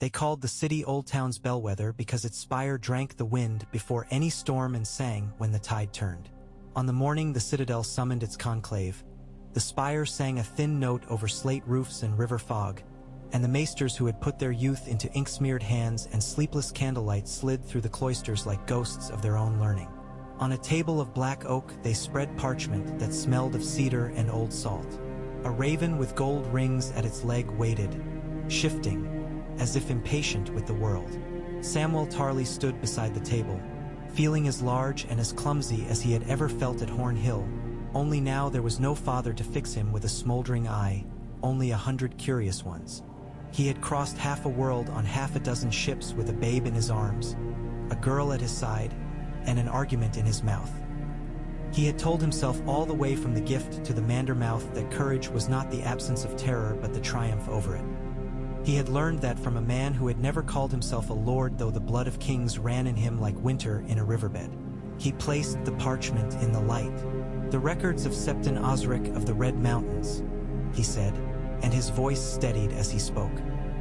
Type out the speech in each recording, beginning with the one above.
They called the city Old Town's bellwether because its spire drank the wind before any storm and sang when the tide turned. On the morning the citadel summoned its conclave, the spire sang a thin note over slate roofs and river fog, and the maesters who had put their youth into ink-smeared hands and sleepless candlelight slid through the cloisters like ghosts of their own learning. On a table of black oak they spread parchment that smelled of cedar and old salt. A raven with gold rings at its leg waited, shifting, as if impatient with the world. Samwell Tarly stood beside the table, feeling as large and as clumsy as he had ever felt at Horn Hill, only now there was no father to fix him with a smoldering eye, only 100 curious ones. He had crossed half a world on half a dozen ships with a babe in his arms, a girl at his side, and an argument in his mouth. He had told himself all the way from the gift to the mander mouth that courage was not the absence of terror but the triumph over it. He had learned that from a man who had never called himself a lord though the blood of kings ran in him like winter in a riverbed. He placed the parchment in the light. "The records of Septon Osric of the Red Mountains," he said, and his voice steadied as he spoke.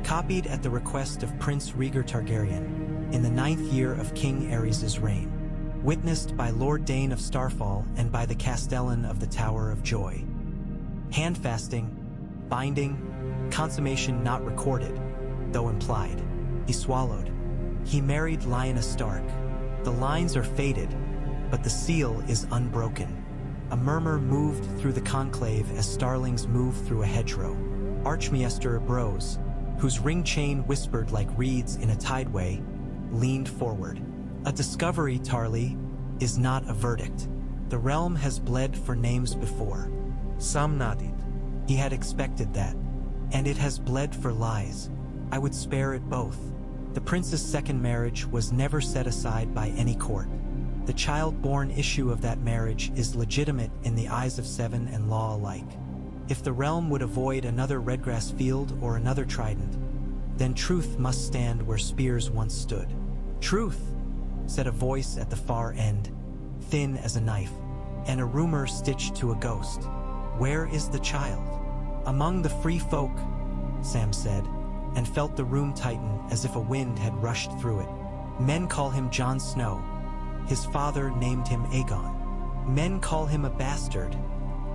"Copied at the request of Prince Rhaegar Targaryen, in the 9th year of King Aerys' reign. Witnessed by Lord Dane of Starfall and by the Castellan of the Tower of Joy. Handfasting, binding, consummation not recorded, though implied." He swallowed. "He married Lyanna Stark. The lines are faded, but the seal is unbroken." A murmur moved through the conclave as starlings move through a hedgerow. Archmaester Brose, whose ring chain whispered like reeds in a tideway, leaned forward. "A discovery, Tarly, is not a verdict. The realm has bled for names before." Sam nodded. He had expected that. "And it has bled for lies. I would spare it both. The prince's second marriage was never set aside by any court. The child-born issue of that marriage is legitimate in the eyes of Seven and law alike. If the realm would avoid another Redgrass field or another trident, then truth must stand where spears once stood." "Truth," said a voice at the far end, thin as a knife, and a rumor stitched to a ghost. "Where is the child?" "Among the free folk," Sam said, and felt the room tighten as if a wind had rushed through it. "Men call him Jon Snow. His father named him Aegon. Men call him a bastard,"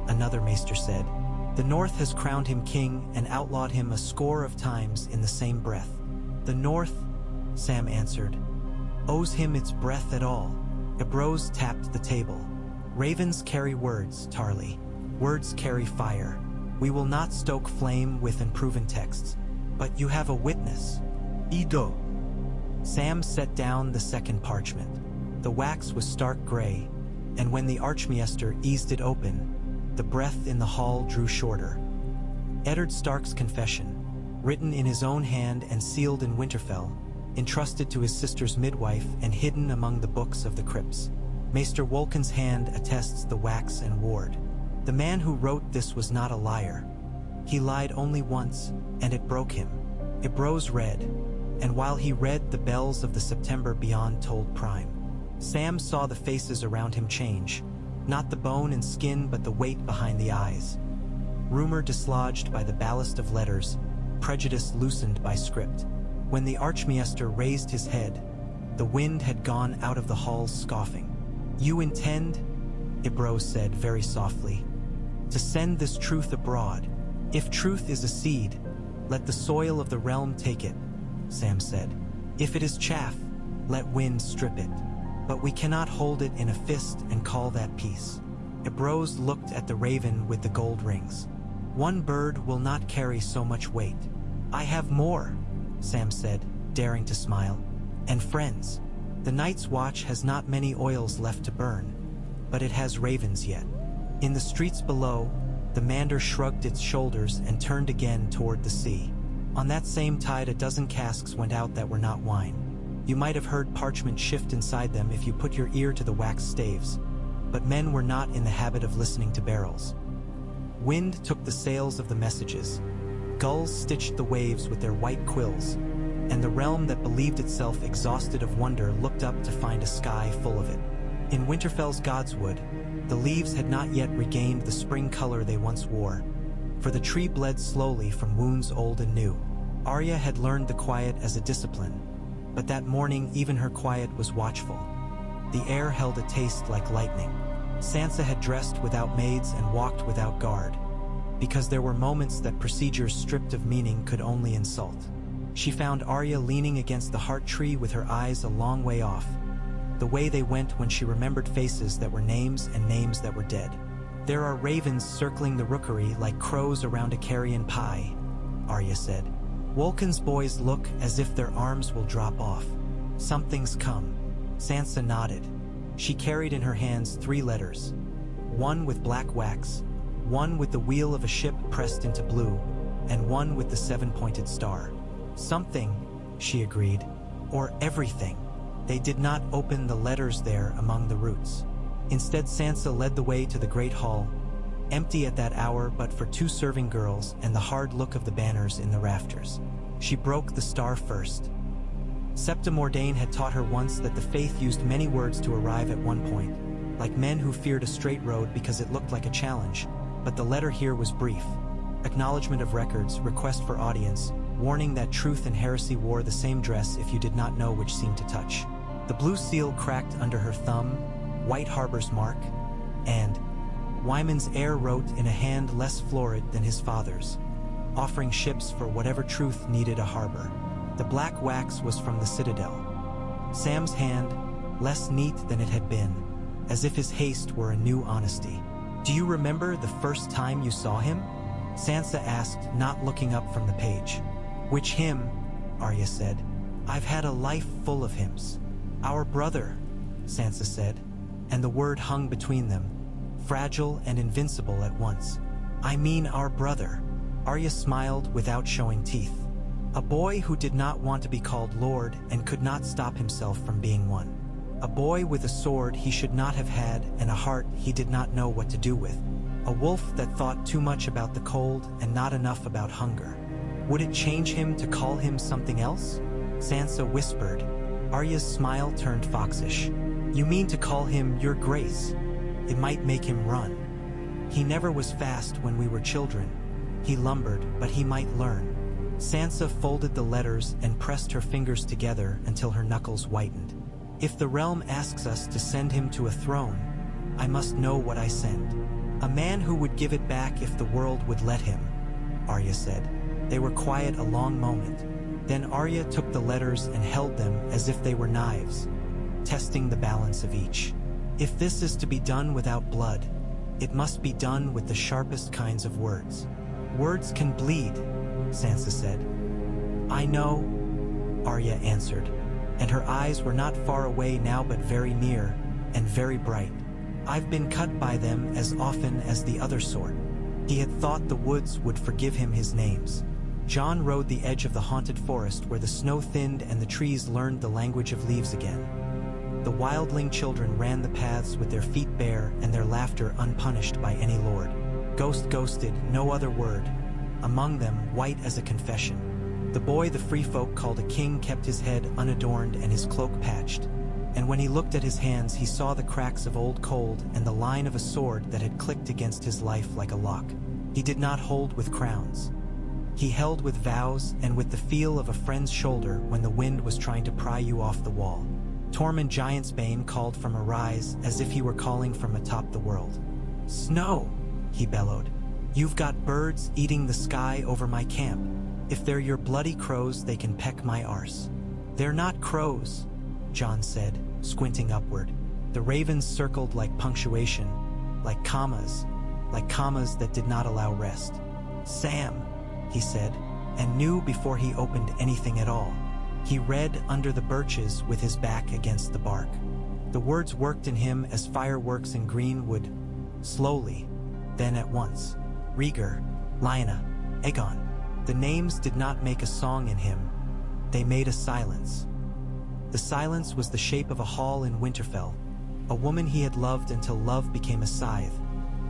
another maester said. "The North has crowned him king and outlawed him a score of times in the same breath." "The North," Sam answered, "owes him its breath at all." Ebrose tapped the table. "Ravens carry words, Tarly. Words carry fire. We will not stoke flame with unproven texts. But you have a witness." "Ido." Sam set down the second parchment. The wax was stark gray, and when the Archmaester eased it open, the breath in the hall drew shorter. Eddard Stark's confession, written in his own hand and sealed in Winterfell, entrusted to his sister's midwife and hidden among the books of the crypts. Maester Wolkin's hand attests the wax and ward. The man who wrote this was not a liar. He lied only once, and it broke him. Ebrose read, and while he read, the bells of the September beyond tolled prime. Sam saw the faces around him change, not the bone and skin but the weight behind the eyes. Rumor dislodged by the ballast of letters, prejudice loosened by script. When the Archmaester raised his head, the wind had gone out of the hall's scoffing. "You intend," Ebrose said very softly, "to send this truth abroad. If truth is a seed, let the soil of the realm take it," Sam said. "If it is chaff, let wind strip it. But we cannot hold it in a fist and call that peace." Ebrose looked at the raven with the gold rings. "One bird will not carry so much weight." "I have more," Sam said, daring to smile. "And friends. The Night's Watch has not many oils left to burn, but it has ravens yet." In the streets below, the Mander shrugged its shoulders and turned again toward the sea. On that same tide a dozen casks went out that were not wine. You might have heard parchment shift inside them if you put your ear to the wax staves, but men were not in the habit of listening to barrels. Wind took the sails of the messages. Gulls stitched the waves with their white quills, and the realm that believed itself exhausted of wonder looked up to find a sky full of it. In Winterfell's Godswood, the leaves had not yet regained the spring color they once wore, for the tree bled slowly from wounds old and new. Arya had learned the quiet as a discipline, but that morning even her quiet was watchful. The air held a taste like lightning. Sansa had dressed without maids and walked without guard, because there were moments that procedures stripped of meaning could only insult. She found Arya leaning against the heart tree with her eyes a long way off, the way they went when she remembered faces that were names and names that were dead. "There are ravens circling the rookery like crows around a carrion pie," Arya said. "Wolken's boys look as if their arms will drop off. Something's come." Sansa nodded. She carried in her hands 3 letters, one with black wax, one with the wheel of a ship pressed into blue, and one with the 7-pointed star. "Something," she agreed, "or everything." They did not open the letters there among the roots. Instead, Sansa led the way to the great hall, empty at that hour but for 2 serving girls and the hard look of the banners in the rafters. She broke the star first. Septa Mordane had taught her once that the faith used many words to arrive at one point, like men who feared a straight road because it looked like a challenge, but the letter here was brief. Acknowledgement of records, request for audience, warning that truth and heresy wore the same dress if you did not know which seemed to touch. The blue seal cracked under her thumb, White Harbor's mark, and Wyman's heir wrote in a hand less florid than his father's, offering ships for whatever truth needed a harbor. The black wax was from the Citadel. Sam's hand, less neat than it had been, as if his haste were a new honesty. "Do you remember the first time you saw him?" Sansa asked, not looking up from the page. "Which him?" Arya said. "I've had a life full of hymns." "Our brother," Sansa said, and the word hung between them, fragile and invincible at once. "I mean our brother." Arya smiled without showing teeth. "A boy who did not want to be called Lord and could not stop himself from being one. A boy with a sword he should not have had and a heart he did not know what to do with. A wolf that thought too much about the cold and not enough about hunger. Would it change him to call him something else?" Sansa whispered. Arya's smile turned foxish. "You mean to call him Your Grace? It might make him run. He never was fast when we were children. He lumbered, but he might learn." Sansa folded the letters and pressed her fingers together until her knuckles whitened. "If the realm asks us to send him to a throne, I must know what I send. A man who would give it back if the world would let him," Arya said. They were quiet a long moment. Then Arya took the letters and held them as if they were knives, testing the balance of each. "If this is to be done without blood, it must be done with the sharpest kinds of words." "Words can bleed," Sansa said. "I know," Arya answered, and her eyes were not far away now but very near and very bright. "I've been cut by them as often as the other sort." He had thought the woods would forgive him his names. Jon rode the edge of the haunted forest where the snow thinned and the trees learned the language of leaves again. The wildling children ran the paths with their feet bare and their laughter unpunished by any lord. Ghost ghosted, no other word, among them white as a confession. The boy the free folk called a king kept his head unadorned and his cloak patched, and when he looked at his hands he saw the cracks of old cold and the line of a sword that had clicked against his life like a lock. He did not hold with crowns. He held with vows and with the feel of a friend's shoulder when the wind was trying to pry you off the wall. Tormund Giantsbane called from a rise as if he were calling from atop the world. "Snow!" he bellowed. "You've got birds eating the sky over my camp. If they're your bloody crows, they can peck my arse." "They're not crows," Jon said, squinting upward. The ravens circled like punctuation, like commas that did not allow rest. "Sam," he said, and knew before he opened anything at all. He read under the birches with his back against the bark. The words worked in him as fireworks in green would, slowly, then at once. Rhaegar, Lyanna, Aegon. The names did not make a song in him. They made a silence. The silence was the shape of a hall in Winterfell, a woman he had loved until love became a scythe,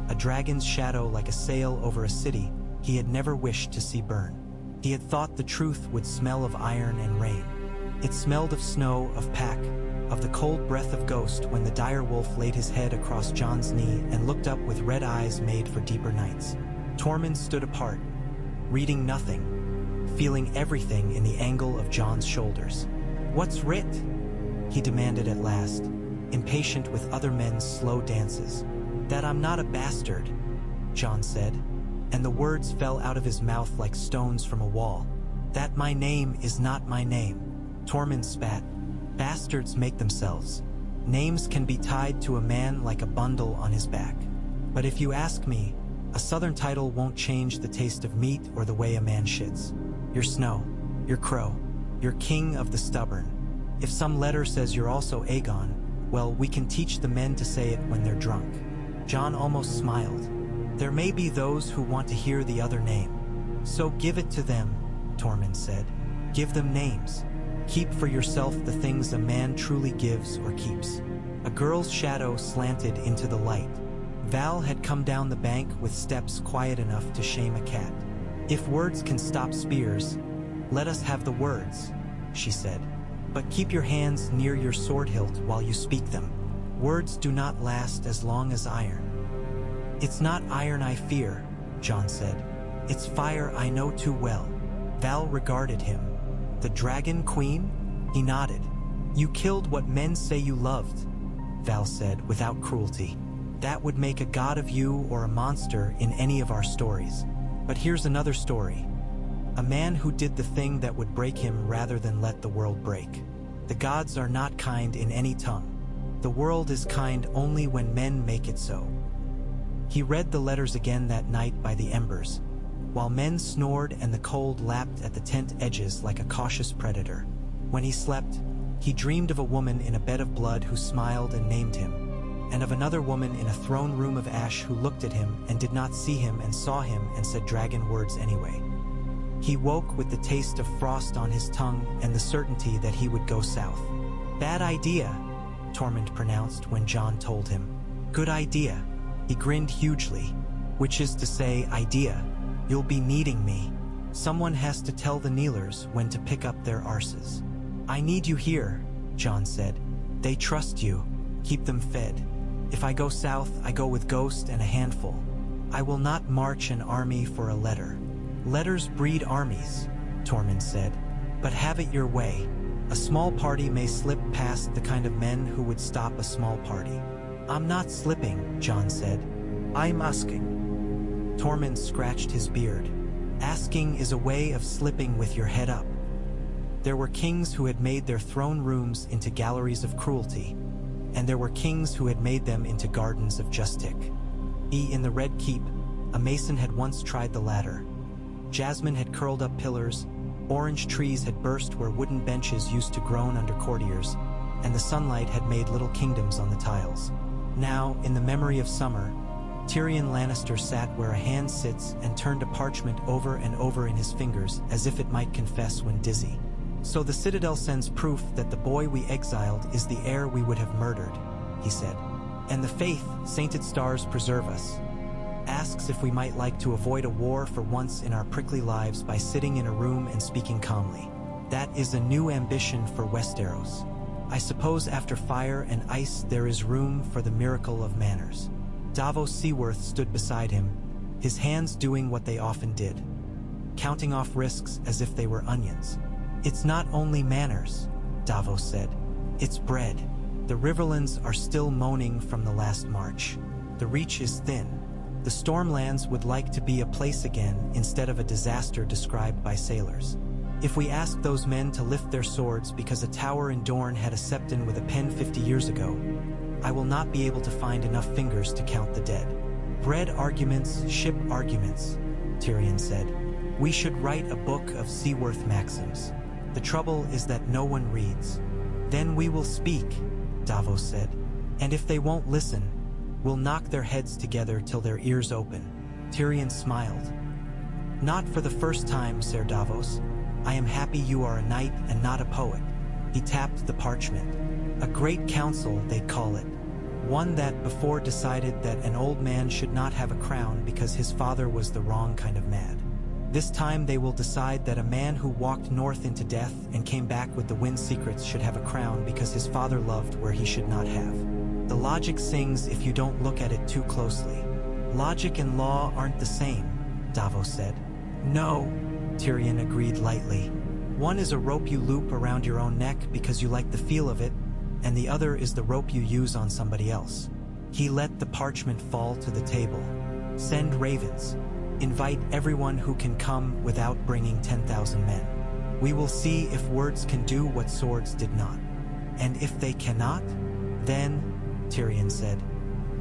a dragon's shadow like a sail over a city he had never wished to see burn. He had thought the truth would smell of iron and rain. It smelled of snow, of pack, of the cold breath of ghost when the dire wolf laid his head across Jon's knee and looked up with red eyes made for deeper nights. Tormund stood apart, reading nothing, feeling everything in the angle of John's shoulders. "What's writ?" he demanded at last, impatient with other men's slow dances. "That I'm not a bastard," John said, and the words fell out of his mouth like stones from a wall. "That my name is not my name," Tormund spat. "Bastards make themselves. Names can be tied to a man like a bundle on his back. But if you ask me, a southern title won't change the taste of meat or the way a man shits. You're Snow, you're Crow, you're king of the stubborn. If some letter says you're also Aegon, well, we can teach the men to say it when they're drunk." John almost smiled. "There may be those who want to hear the other name. So give it to them," Tormund said. "Give them names. Keep for yourself the things a man truly gives or keeps." A girl's shadow slanted into the light. Val had come down the bank with steps quiet enough to shame a cat. "If words can stop spears, let us have the words," she said. "But keep your hands near your sword hilt while you speak them. Words do not last as long as iron." "It's not iron I fear," John said. "It's fire I know too well." Val regarded him. "The Dragon Queen?" He nodded. "You killed what men say you loved," Val said without cruelty. "That would make a god of you or a monster in any of our stories. But here's another story. A man who did the thing that would break him rather than let the world break. The gods are not kind in any tongue. The world is kind only when men make it so." He read the letters again that night by the embers, while men snored and the cold lapped at the tent edges like a cautious predator. When he slept, he dreamed of a woman in a bed of blood who smiled and named him, and of another woman in a throne room of ash who looked at him and did not see him and saw him and said dragon words anyway. He woke with the taste of frost on his tongue and the certainty that he would go south. "Bad idea," Tormund pronounced when John told him. "Good idea." He grinned hugely. "Which is to say, idea. You'll be needing me. Someone has to tell the kneelers when to pick up their arses." "I need you here," John said. "They trust you. Keep them fed. If I go south, I go with Ghost and a handful. I will not march an army for a letter." "Letters breed armies," Tormund said. "But have it your way. A small party may slip past the kind of men who would stop a small party." "I'm not slipping," John said. "I'm asking." Tormund scratched his beard. "Asking is a way of slipping with your head up." There were kings who had made their throne rooms into galleries of cruelty, and there were kings who had made them into gardens of justice. In the Red Keep, a mason had once tried the latter. Jasmine had curled up pillars, orange trees had burst where wooden benches used to groan under courtiers, and the sunlight had made little kingdoms on the tiles. Now, in the memory of summer, Tyrion Lannister sat where a hand sits and turned a parchment over and over in his fingers as if it might confess when dizzy. "So the Citadel sends proof that the boy we exiled is the heir we would have murdered," he said. "And the faith, sainted stars preserve us, asks if we might like to avoid a war for once in our prickly lives by sitting in a room and speaking calmly. That is a new ambition for Westeros. I suppose after fire and ice there is room for the miracle of manners." Davos Seaworth stood beside him, his hands doing what they often did, counting off risks as if they were onions. "It's not only manners," Davos said. "It's bread. The Riverlands are still moaning from the last march. The reach is thin. The Stormlands would like to be a place again instead of a disaster described by sailors. If we ask those men to lift their swords because a tower in Dorne had a septon with a pen 50 years ago, I will not be able to find enough fingers to count the dead." "Bread arguments, ship arguments," Tyrion said. "We should write a book of Seaworth maxims. The trouble is that no one reads." "Then we will speak," Davos said. "And if they won't listen, we'll knock their heads together till their ears open." Tyrion smiled. "Not for the first time, Ser Davos. I am happy you are a knight and not a poet." He tapped the parchment. "A great council, they'd call it. One that before decided that an old man should not have a crown because his father was the wrong kind of mad. This time they will decide that a man who walked north into death and came back with the wind secrets should have a crown because his father loved where he should not have. The logic sings if you don't look at it too closely." "Logic and law aren't the same," Davos said. "No," Tyrion agreed lightly. One is a rope you loop around your own neck because you like the feel of it, and the other is the rope you use on somebody else. He let the parchment fall to the table. Send ravens. Invite everyone who can come without bringing 10,000 men. We will see if words can do what swords did not. And if they cannot, then, Tyrion said,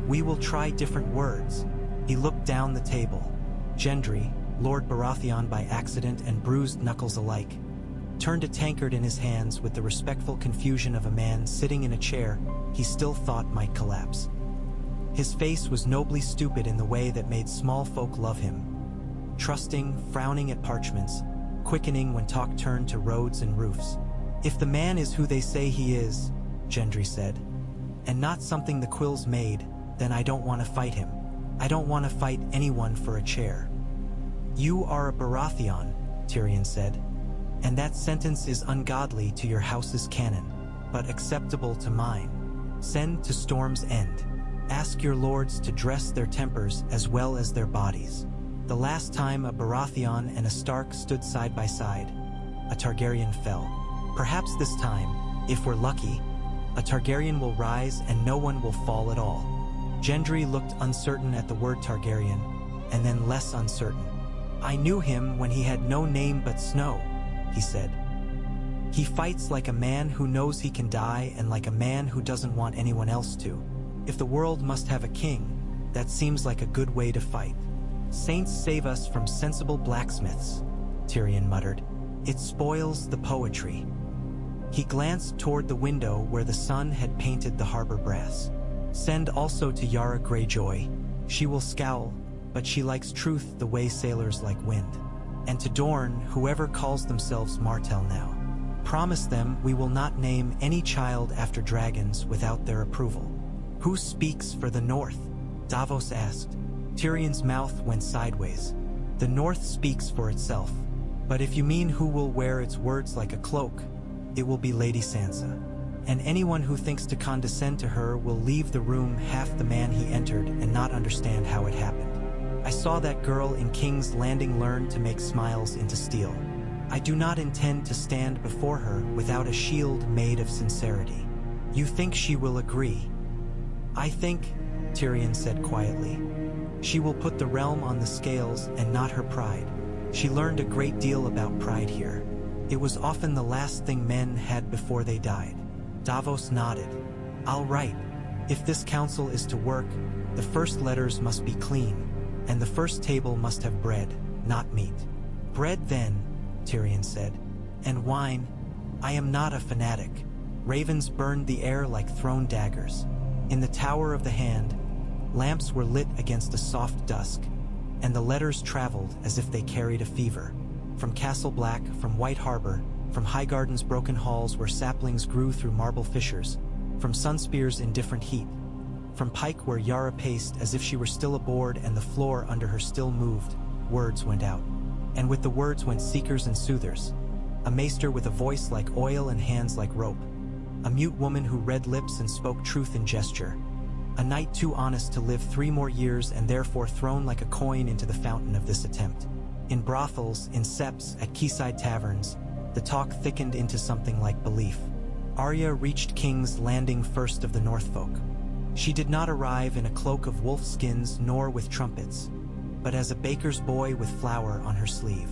we will try different words. He looked down the table. Gendry, Lord Baratheon by accident and bruised knuckles alike, turned a tankard in his hands with the respectful confusion of a man sitting in a chair he still thought might collapse. His face was nobly stupid in the way that made small folk love him. Trusting, frowning at parchments, quickening when talk turned to roads and roofs. If the man is who they say he is, Gendry said, and not something the quills made, then I don't want to fight him. I don't want to fight anyone for a chair. You are a Baratheon, Tyrion said, and that sentence is ungodly to your house's canon, but acceptable to mine. Send to Storm's End. Ask your lords to dress their tempers as well as their bodies. The last time a Baratheon and a Stark stood side by side, a Targaryen fell. Perhaps this time, if we're lucky, a Targaryen will rise and no one will fall at all. Gendry looked uncertain at the word Targaryen, and then less uncertain. I knew him when he had no name but Snow, he said. He fights like a man who knows he can die and like a man who doesn't want anyone else to. If the world must have a king, that seems like a good way to fight. Saints save us from sensible blacksmiths, Tyrion muttered. It spoils the poetry. He glanced toward the window where the sun had painted the harbor brass. Send also to Yara Greyjoy. She will scowl, but she likes truth the way sailors like wind. And to Dorne, whoever calls themselves Martell now. Promise them we will not name any child after dragons without their approval. Who speaks for the North? Davos asked. Tyrion's mouth went sideways. The North speaks for itself. But if you mean who will wear its words like a cloak, it will be Lady Sansa. And anyone who thinks to condescend to her will leave the room half the man he entered and not understand how it happened. I saw that girl in King's Landing learn to make smiles into steel. I do not intend to stand before her without a shield made of sincerity. You think she will agree? I think, Tyrion said quietly, she will put the realm on the scales and not her pride. She learned a great deal about pride here. It was often the last thing men had before they died. Davos nodded. I'll write. If this council is to work, the first letters must be clean, and the first table must have bread, not meat. Bread then, Tyrion said, and wine. I am not a fanatic. Ravens burned the air like thrown daggers. In the Tower of the Hand, lamps were lit against a soft dusk, and the letters traveled as if they carried a fever. From Castle Black, from White Harbor, from Highgarden's broken halls where saplings grew through marble fissures, from Sunspear's indifferent heat, from Pike where Yara paced as if she were still aboard and the floor under her still moved, words went out. And with the words went seekers and soothers, a maester with a voice like oil and hands like rope, a mute woman who read lips and spoke truth in gesture, a knight too honest to live 3 more years and therefore thrown like a coin into the fountain of this attempt. In brothels, in seps, at quayside taverns, the talk thickened into something like belief. Arya reached King's Landing first of the Northfolk. She did not arrive in a cloak of wolf skins nor with trumpets, but as a baker's boy with flour on her sleeve.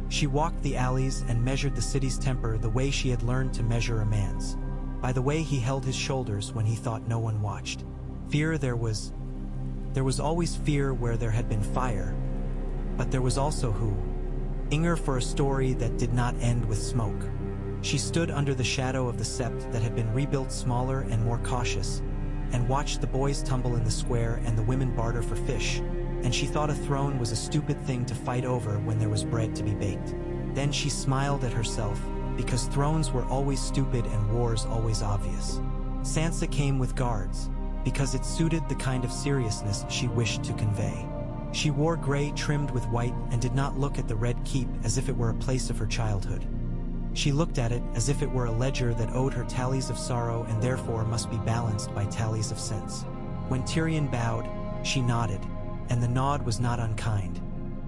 She walked the alleys and measured the city's temper the way she had learned to measure a man's, by the way he held his shoulders when he thought no one watched. Fear there was always fear where there had been fire, but there was also who. Inger for a story that did not end with smoke. She stood under the shadow of the sept that had been rebuilt smaller and more cautious, and watched the boys tumble in the square and the women barter for fish, and she thought a throne was a stupid thing to fight over when there was bread to be baked. Then she smiled at herself, because thrones were always stupid and wars always obvious. Sansa came with guards, because it suited the kind of seriousness she wished to convey. She wore gray trimmed with white and did not look at the Red Keep as if it were a place of her childhood. She looked at it as if it were a ledger that owed her tallies of sorrow and therefore must be balanced by tallies of sense. When Tyrion bowed, she nodded, and the nod was not unkind.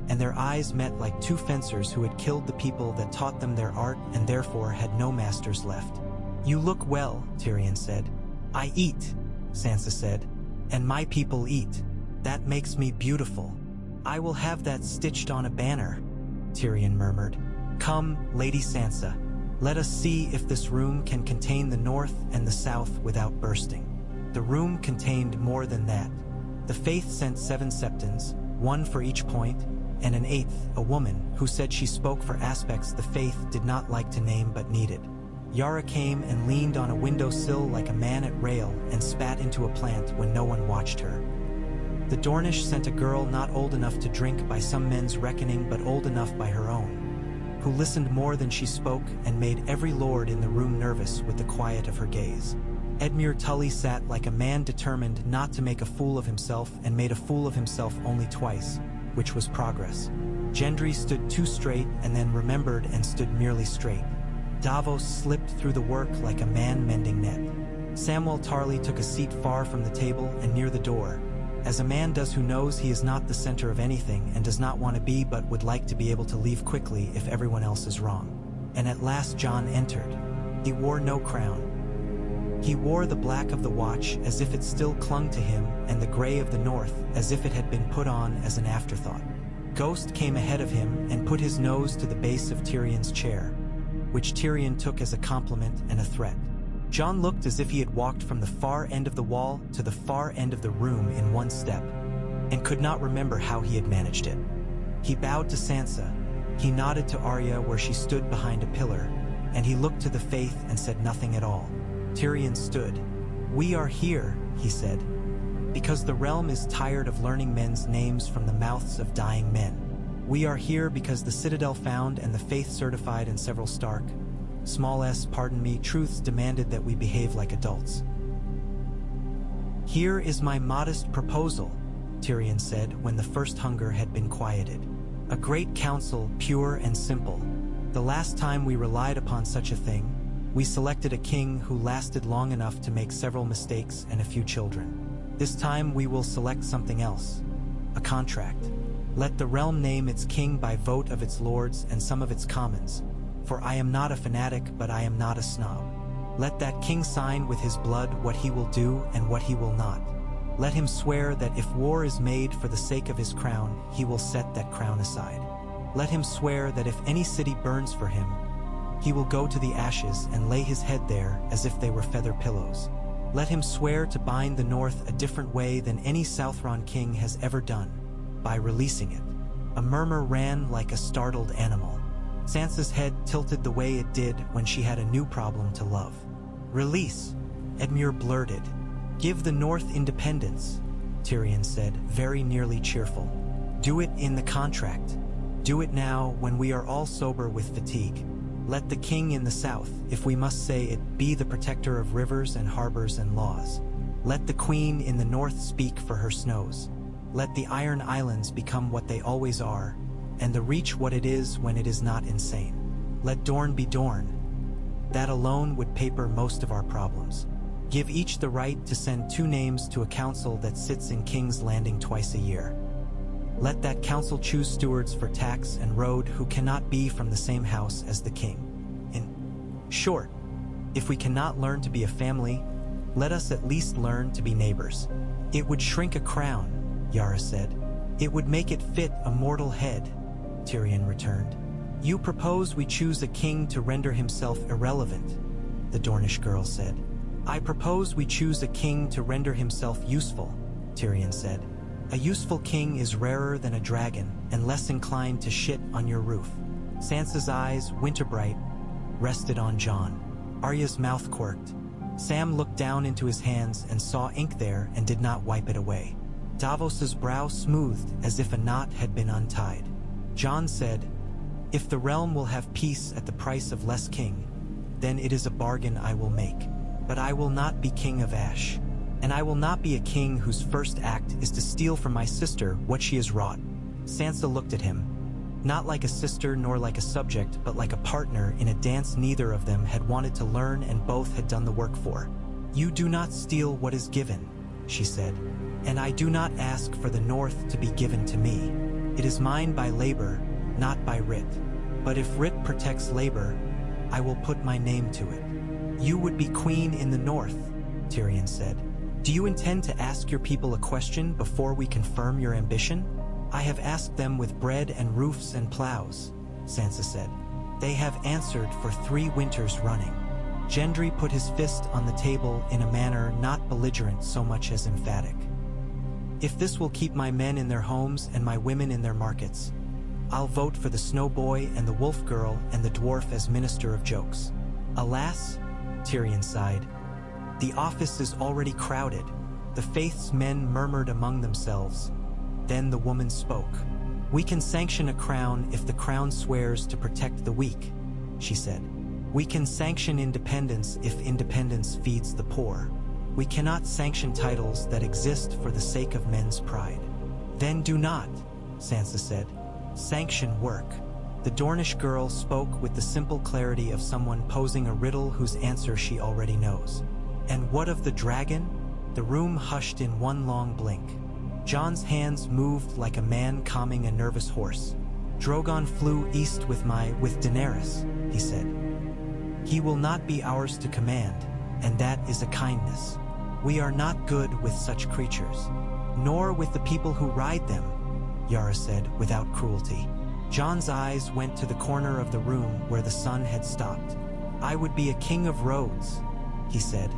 and their eyes met like two fencers who had killed the people that taught them their art and therefore had no masters left. "You look well," Tyrion said. "I eat," Sansa said, "and my people eat. That makes me beautiful. I will have that stitched on a banner," Tyrion murmured. "Come, Lady Sansa. Let us see if this room can contain the north and the south without bursting." The room contained more than that. The Faith sent 7 septons, 1 for each point, and an 8th, a woman, who said she spoke for aspects the Faith did not like to name but needed. Yara came and leaned on a windowsill like a man at rail and spat into a plant when no one watched her. The Dornish sent a girl not old enough to drink by some men's reckoning but old enough by her own, who listened more than she spoke and made every lord in the room nervous with the quiet of her gaze. Edmure Tully sat like a man determined not to make a fool of himself and made a fool of himself only twice, which was progress. Gendry stood too straight and then remembered and stood merely straight. Davos slipped through the work like a man mending net. Samwell Tarly took a seat far from the table and near the door, as a man does who knows he is not the center of anything and does not want to be but would like to be able to leave quickly if everyone else is wrong. And at last Jon entered. He wore no crown. He wore the black of the Watch as if it still clung to him and the gray of the North as if it had been put on as an afterthought. Ghost came ahead of him and put his nose to the base of Tyrion's chair, which Tyrion took as a compliment and a threat. Jon looked as if he had walked from the far end of the wall to the far end of the room in one step, and could not remember how he had managed it. He bowed to Sansa, he nodded to Arya where she stood behind a pillar, and he looked to the Faith and said nothing at all. Tyrion stood. "We are here," he said, "because the realm is tired of learning men's names from the mouths of dying men. We are here because the Citadel found and the Faith certified in several stark, truths demanded that we behave like adults. Here is my modest proposal," Tyrion said when the first hunger had been quieted. "A great council, pure and simple. The last time we relied upon such a thing, we selected a king who lasted long enough to make several mistakes and a few children. This time we will select something else. A contract. Let the realm name its king by vote of its lords and some of its commons. For I am not a fanatic, but I am not a snob. Let that king sign with his blood what he will do and what he will not. Let him swear that if war is made for the sake of his crown, he will set that crown aside. Let him swear that if any city burns for him, he will go to the ashes and lay his head there as if they were feather pillows. Let him swear to bind the North a different way than any Southron king has ever done, by releasing it." A murmur ran like a startled animal. Sansa's head tilted the way it did when she had a new problem to love. "Release," Edmure blurted. "Give the North independence," Tyrion said, very nearly cheerful. "Do it in the contract. Do it now when we are all sober with fatigue. Let the king in the south, if we must say it, be the protector of rivers and harbors and laws. Let the queen in the north speak for her snows. Let the Iron Islands become what they always are, and the Reach what it is when it is not insane. Let Dorne be Dorne. That alone would paper most of our problems. Give each the right to send 2 names to a council that sits in King's Landing twice a year. Let that council choose stewards for tax and road who cannot be from the same house as the king. In short, if we cannot learn to be a family, let us at least learn to be neighbors." "It would shrink a crown," Yara said. "It would make it fit a mortal head," Tyrion returned. "You propose we choose a king to render himself irrelevant," the Dornish girl said. "I propose we choose a king to render himself useful," Tyrion said. "A useful king is rarer than a dragon and less inclined to shit on your roof." Sansa's eyes, winter-bright, rested on Jon. Arya's mouth quirked. Sam looked down into his hands and saw ink there and did not wipe it away. Davos's brow smoothed as if a knot had been untied. Jon said, "If the realm will have peace at the price of less king, then it is a bargain I will make. But I will not be king of Ash. And I will not be a king whose first act is to steal from my sister what she has wrought." Sansa looked at him, not like a sister nor like a subject, but like a partner in a dance neither of them had wanted to learn and both had done the work for. "You do not steal what is given," she said, "and I do not ask for the North to be given to me. It is mine by labor, not by writ. But if writ protects labor, I will put my name to it. You would be queen in the north, Tyrion said. Do you intend to ask your people a question before we confirm your ambition? I have asked them with bread and roofs and plows, Sansa said. They have answered for 3 winters running. Gendry put his fist on the table in a manner not belligerent so much as emphatic. If this will keep my men in their homes and my women in their markets, I'll vote for the Snow Boy and the Wolf Girl and the Dwarf as Minister of Jokes. Alas, Tyrion sighed, the office is already crowded. The Faith's men murmured among themselves. Then the woman spoke. We can sanction a crown if the crown swears to protect the weak, she said. We can sanction independence if independence feeds the poor. We cannot sanction titles that exist for the sake of men's pride. Then do not, Sansa said. Sanction work. The Dornish girl spoke with the simple clarity of someone posing a riddle whose answer she already knows. And what of the dragon? The room hushed in one long blink. Jon's hands moved like a man calming a nervous horse. Drogon flew east with Daenerys, he said. He will not be ours to command, and that is a kindness. We are not good with such creatures, nor with the people who ride them, Yara said without cruelty. Jon's eyes went to the corner of the room where the sun had stopped. I would be a king of roads, he said,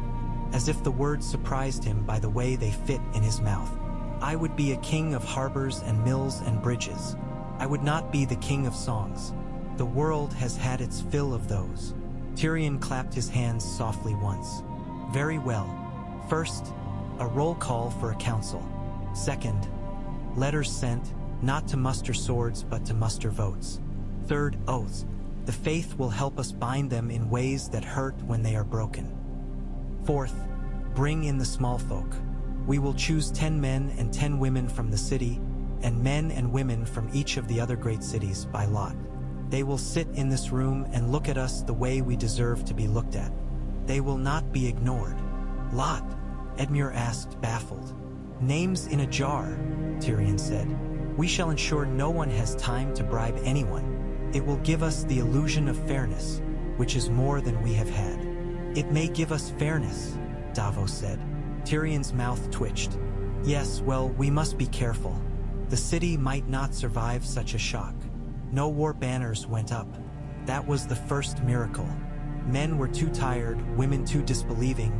as if the words surprised him by the way they fit in his mouth. I would be a king of harbors and mills and bridges. I would not be the king of songs. The world has had its fill of those. Tyrion clapped his hands softly once. Very well. First, a roll call for a council. Second, letters sent, not to muster swords but to muster votes. Third, oaths. The faith will help us bind them in ways that hurt when they are broken. Fourth, bring in the small folk. We will choose 10 men and 10 women from the city, and men and women from each of the other great cities by lot. They will sit in this room and look at us the way we deserve to be looked at. They will not be ignored. Lot? Edmure asked, baffled. Names in a jar, Tyrion said. We shall ensure no one has time to bribe anyone. It will give us the illusion of fairness, which is more than we have had. It may give us fairness, Davos said. Tyrion's mouth twitched. Yes, well, we must be careful. The city might not survive such a shock. No war banners went up. That was the first miracle. Men were too tired, women too disbelieving,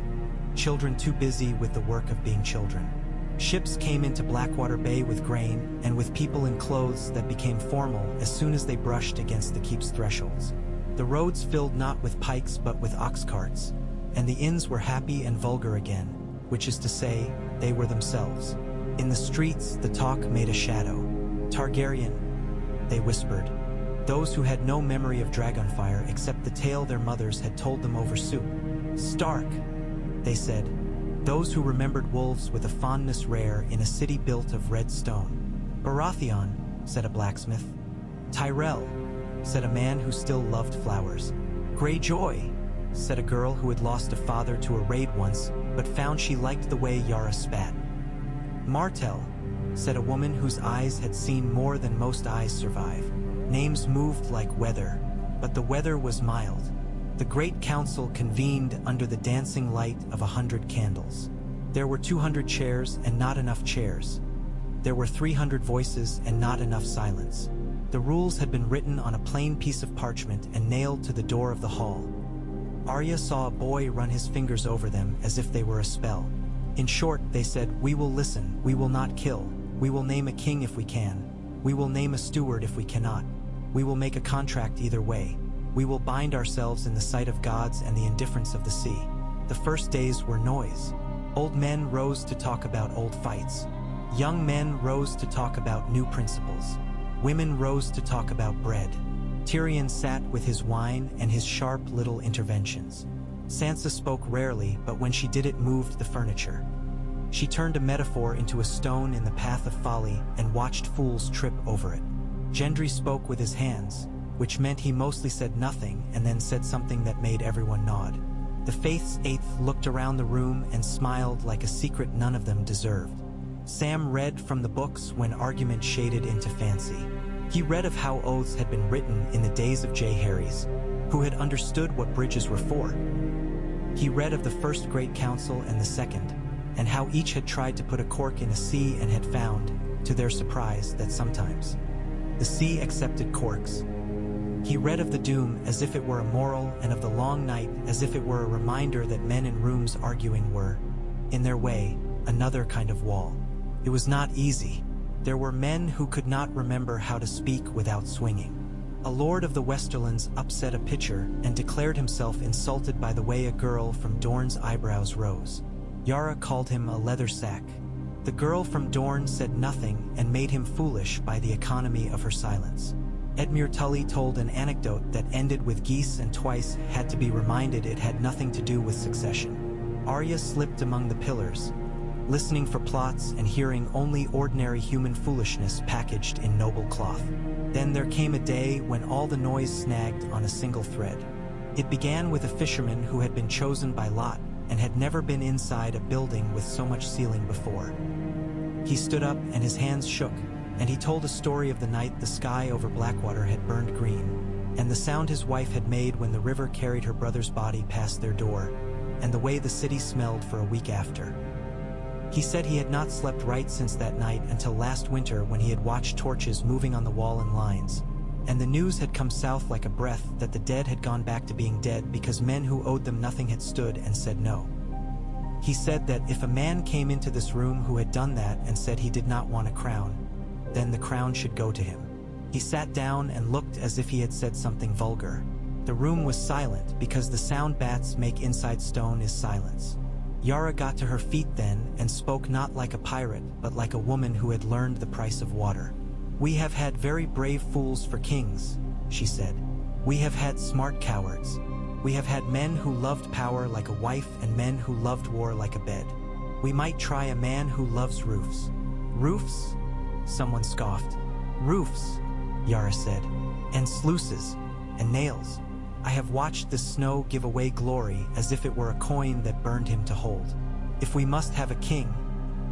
children too busy with the work of being children. Ships came into Blackwater Bay with grain and with people in clothes that became formal as soon as they brushed against the keep's thresholds. The roads filled not with pikes but with ox carts, and the inns were happy and vulgar again, which is to say, they were themselves. In the streets, the talk made a shadow. Targaryen, they whispered. Those who had no memory of Dragonfire except the tale their mothers had told them over soup. Stark, they said. Those who remembered wolves with a fondness rare in a city built of red stone. Baratheon, said a blacksmith. Tyrell, said a man who still loved flowers. Greyjoy, said a girl who had lost a father to a raid once, but found she liked the way Yara spat. Martell, said a woman whose eyes had seen more than most eyes survive. Names moved like weather, but the weather was mild. The Great Council convened under the dancing light of 100 candles. There were 200 chairs and not enough chairs. There were 300 voices and not enough silence. The rules had been written on a plain piece of parchment and nailed to the door of the hall. Arya saw a boy run his fingers over them as if they were a spell. In short, they said, we will listen, we will not kill, we will name a king if we can, we will name a steward if we cannot, we will make a contract either way, we will bind ourselves in the sight of gods and the indifference of the sea. The first days were noise. Old men rose to talk about old fights. Young men rose to talk about new principles. Women rose to talk about bread. Tyrion sat with his wine and his sharp little interventions. Sansa spoke rarely, but when she did it moved the furniture. She turned a metaphor into a stone in the path of folly and watched fools trip over it. Gendry spoke with his hands, which meant he mostly said nothing and then said something that made everyone nod. The Faith's eighth looked around the room and smiled like a secret none of them deserved. Sam read from the books when argument shaded into fancy. He read of how oaths had been written in the days of J. Harries, who had understood what bridges were for. He read of the first great council and the second, and how each had tried to put a cork in a sea and had found, to their surprise, that sometimes the sea accepted corks. He read of the doom as if it were a moral, and of the long night as if it were a reminder that men in rooms arguing were, in their way, another kind of wall. It was not easy. There were men who could not remember how to speak without swinging. A lord of the Westerlands upset a pitcher and declared himself insulted by the way a girl from Dorne's eyebrows rose. Yara called him a leather sack. The girl from Dorne said nothing and made him foolish by the economy of her silence. Edmure Tully told an anecdote that ended with geese and twice had to be reminded it had nothing to do with succession. Arya slipped among the pillars, listening for plots and hearing only ordinary human foolishness packaged in noble cloth. Then there came a day when all the noise snagged on a single thread. It began with a fisherman who had been chosen by lot and had never been inside a building with so much ceiling before. He stood up and his hands shook, and he told a story of the night the sky over Blackwater had burned green, and the sound his wife had made when the river carried her brother's body past their door, and the way the city smelled for a week after. He said he had not slept right since that night until last winter when he had watched torches moving on the wall in lines, and the news had come south like a breath that the dead had gone back to being dead because men who owed them nothing had stood and said no. He said that if a man came into this room who had done that and said he did not want a crown, then the crown should go to him. He sat down and looked as if he had said something vulgar. The room was silent because the sound bats make inside stone is silence. Yara got to her feet then and spoke not like a pirate but like a woman who had learned the price of water. "We have had very brave fools for kings," she said. "We have had smart cowards. We have had men who loved power like a wife and men who loved war like a bed. We might try a man who loves roofs." "Roofs?" someone scoffed. "Roofs," Yara said, "and sluices, and nails. I have watched the snow give away glory as if it were a coin that burned him to hold. If we must have a king,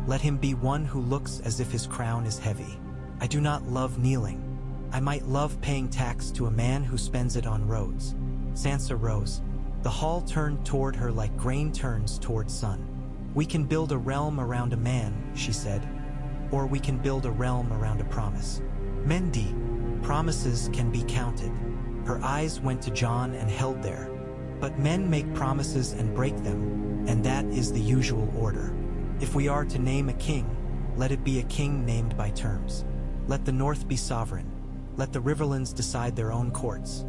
let him be one who looks as if his crown is heavy. I do not love kneeling. I might love paying tax to a man who spends it on roads." Sansa rose. The hall turned toward her like grain turns toward sun. "We can build a realm around a man," she said, "or we can build a realm around a promise. Mendi, promises can be counted." Her eyes went to Jon and held there. "But men make promises and break them, and that is the usual order. If we are to name a king, let it be a king named by terms. Let the North be sovereign. Let the Riverlands decide their own courts.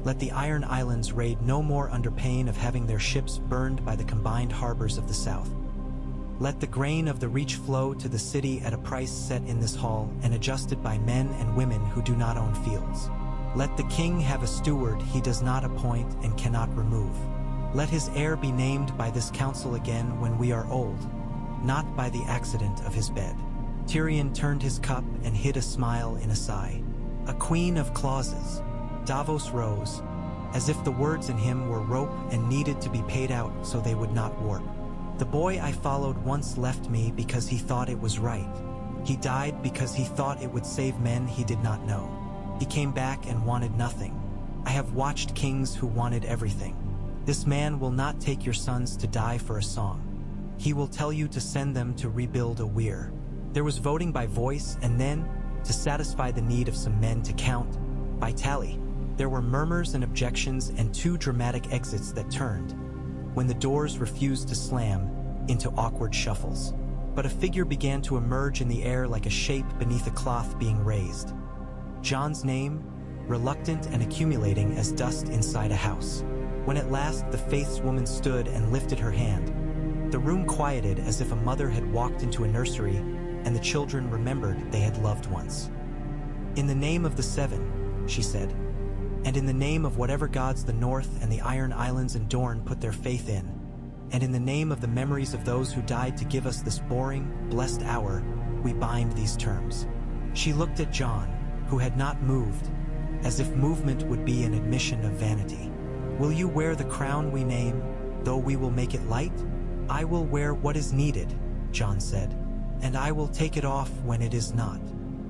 Let the Iron Islands raid no more under pain of having their ships burned by the combined harbors of the South. Let the grain of the Reach flow to the city at a price set in this hall and adjusted by men and women who do not own fields. Let the king have a steward he does not appoint and cannot remove. Let his heir be named by this council again when we are old, not by the accident of his bed." Tyrion turned his cup and hid a smile in a sigh. "A queen of clauses." Davos rose, as if the words in him were rope and needed to be paid out so they would not warp. "The boy I followed once left me because he thought it was right. He died because he thought it would save men he did not know. He came back and wanted nothing. I have watched kings who wanted everything. This man will not take your sons to die for a song. He will tell you to send them to rebuild a weir." There was voting by voice, and then, to satisfy the need of some men to count, by tally. There were murmurs and objections and 2 dramatic exits that turned, when the doors refused to slam, into awkward shuffles. But a figure began to emerge in the air like a shape beneath a cloth being raised. Jon's name, reluctant and accumulating as dust inside a house. When at last the Faith's woman stood and lifted her hand, the room quieted as if a mother had walked into a nursery and the children remembered they had loved once. "In the name of the Seven," she said, "and in the name of whatever gods the North and the Iron Islands and Dorne put their faith in, and in the name of the memories of those who died to give us this boring, blessed hour, we bind these terms." She looked at Jon, who had not moved, as if movement would be an admission of vanity. "Will you wear the crown we name, though we will make it light?" "I will wear what is needed," Jon said. and I will take it off when it is not.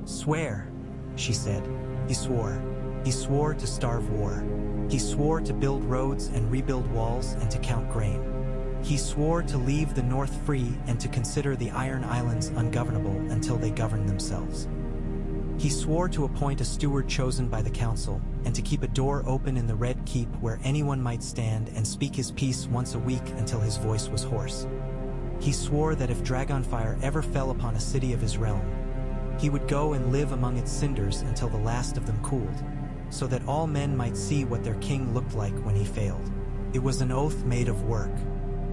Swear, she said. He swore. He swore to starve war. He swore to build roads and rebuild walls and to count grain. He swore to leave the North free and to consider the Iron Islands ungovernable until they governed themselves. He swore to appoint a steward chosen by the council and to keep a door open in the Red Keep where anyone might stand and speak his piece once a week until his voice was hoarse. He swore that if dragonfire ever fell upon a city of his realm, he would go and live among its cinders until the last of them cooled, so that all men might see what their king looked like when he failed. It was an oath made of work.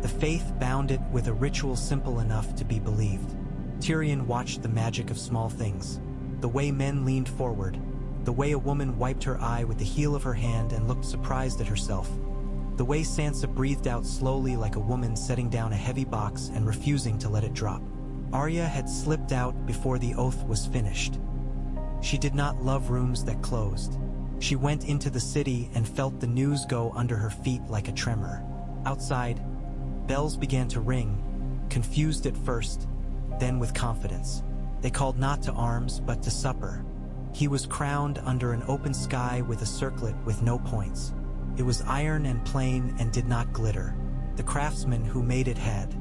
The faith bound it with a ritual simple enough to be believed. Tyrion watched the magic of small things, the way men leaned forward, the way a woman wiped her eye with the heel of her hand and looked surprised at herself, the way Sansa breathed out slowly like a woman setting down a heavy box and refusing to let it drop. Arya had slipped out before the oath was finished. She did not love rooms that closed. She went into the city and felt the news go under her feet like a tremor. Outside, bells began to ring, confused at first, then with confidence. They called not to arms, but to supper. He was crowned under an open sky with a circlet with no points. It was iron and plain and did not glitter. The craftsman who made it had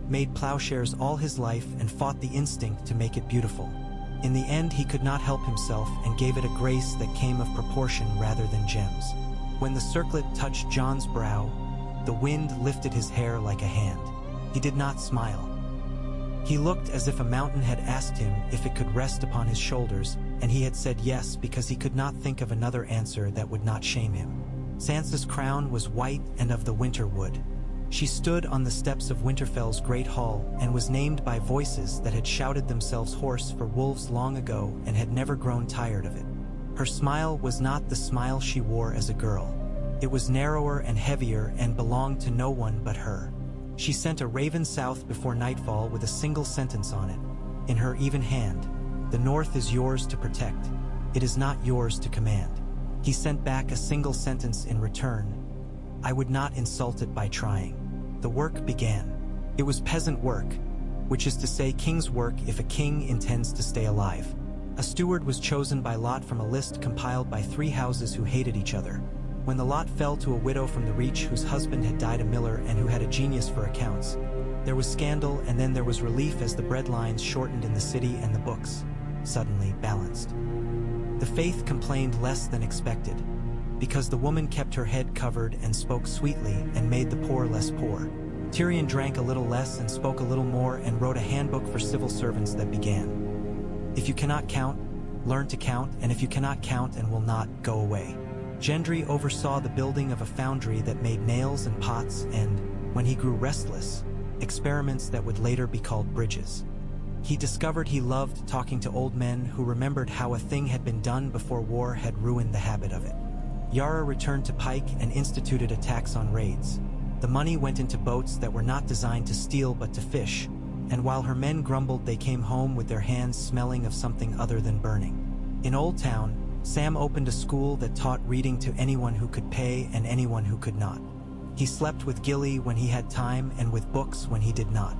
made plowshares all his life and fought the instinct to make it beautiful. In the end, he could not help himself and gave it a grace that came of proportion rather than gems. When the circlet touched Jon's brow, the wind lifted his hair like a hand. He did not smile. He looked as if a mountain had asked him if it could rest upon his shoulders, and he had said yes because he could not think of another answer that would not shame him. Sansa's crown was white and of the winter wood. She stood on the steps of Winterfell's great hall and was named by voices that had shouted themselves hoarse for wolves long ago and had never grown tired of it. Her smile was not the smile she wore as a girl. It was narrower and heavier and belonged to no one but her. She sent a raven south before nightfall with a single sentence on it. In her even hand, "The North is yours to protect. It is not yours to command." He sent back a single sentence in return. "I would not insult it by trying." The work began. It was peasant work, which is to say king's work if a king intends to stay alive. A steward was chosen by lot from a list compiled by 3 houses who hated each other. When the lot fell to a widow from the Reach whose husband had died a miller and who had a genius for accounts, there was scandal, and then there was relief as the bread lines shortened in the city and the books, suddenly, balanced. The faith complained less than expected, because the woman kept her head covered and spoke sweetly and made the poor less poor. Tyrion drank a little less and spoke a little more and wrote a handbook for civil servants that began, "If you cannot count, learn to count, and if you cannot count and will not, go away." Gendry oversaw the building of a foundry that made nails and pots and, when he grew restless, experiments that would later be called bridges. He discovered he loved talking to old men who remembered how a thing had been done before war had ruined the habit of it. Yara returned to Pike and instituted a tax on raids. The money went into boats that were not designed to steal but to fish, and while her men grumbled, they came home with their hands smelling of something other than burning. In Old Town, Sam opened a school that taught reading to anyone who could pay and anyone who could not. He slept with Gilly when he had time and with books when he did not.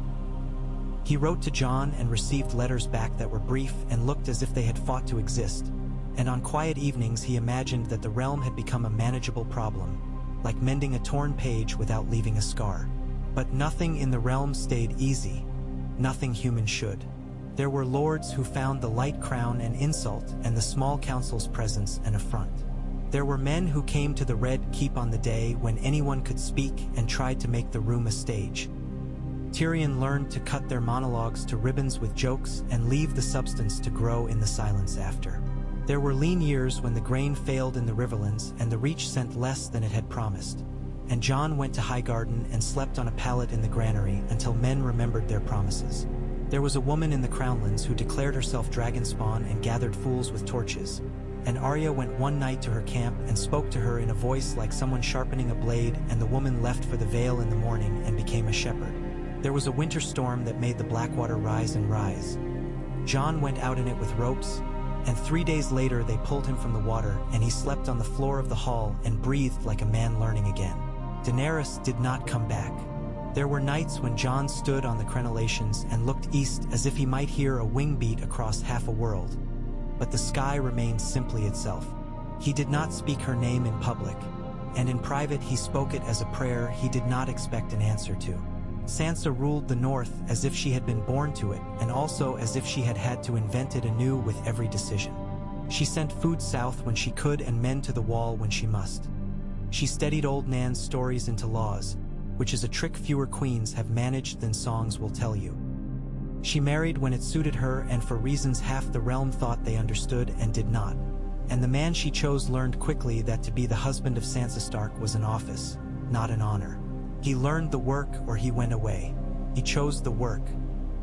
He wrote to Jon and received letters back that were brief and looked as if they had fought to exist. And on quiet evenings he imagined that the realm had become a manageable problem, like mending a torn page without leaving a scar. But nothing in the realm stayed easy. Nothing human should. There were lords who found the light crown an insult and the small council's presence an affront. There were men who came to the Red Keep on the day when anyone could speak and tried to make the room a stage. Tyrion learned to cut their monologues to ribbons with jokes and leave the substance to grow in the silence after. There were lean years when the grain failed in the Riverlands and the Reach sent less than it had promised. And Jon went to Highgarden and slept on a pallet in the granary until men remembered their promises. There was a woman in the Crownlands who declared herself Dragonspawn and gathered fools with torches. And Arya went one night to her camp and spoke to her in a voice like someone sharpening a blade, and the woman left for the Vale in the morning and became a shepherd. There was a winter storm that made the Blackwater rise and rise. Jon went out in it with ropes, and 3 days later they pulled him from the water, and he slept on the floor of the hall and breathed like a man learning again. Daenerys did not come back. There were nights when Jon stood on the crenellations and looked east as if he might hear a wing beat across half a world. But the sky remained simply itself. He did not speak her name in public, and in private he spoke it as a prayer he did not expect an answer to. Sansa ruled the North as if she had been born to it, and also as if she had had to invent it anew with every decision. She sent food south when she could and men to the wall when she must. She steadied old Nan's stories into laws, which is a trick fewer queens have managed than songs will tell you. She married when it suited her and for reasons half the realm thought they understood and did not. And the man she chose learned quickly that to be the husband of Sansa Stark was an office, not an honor. He learned the work or he went away. He chose the work.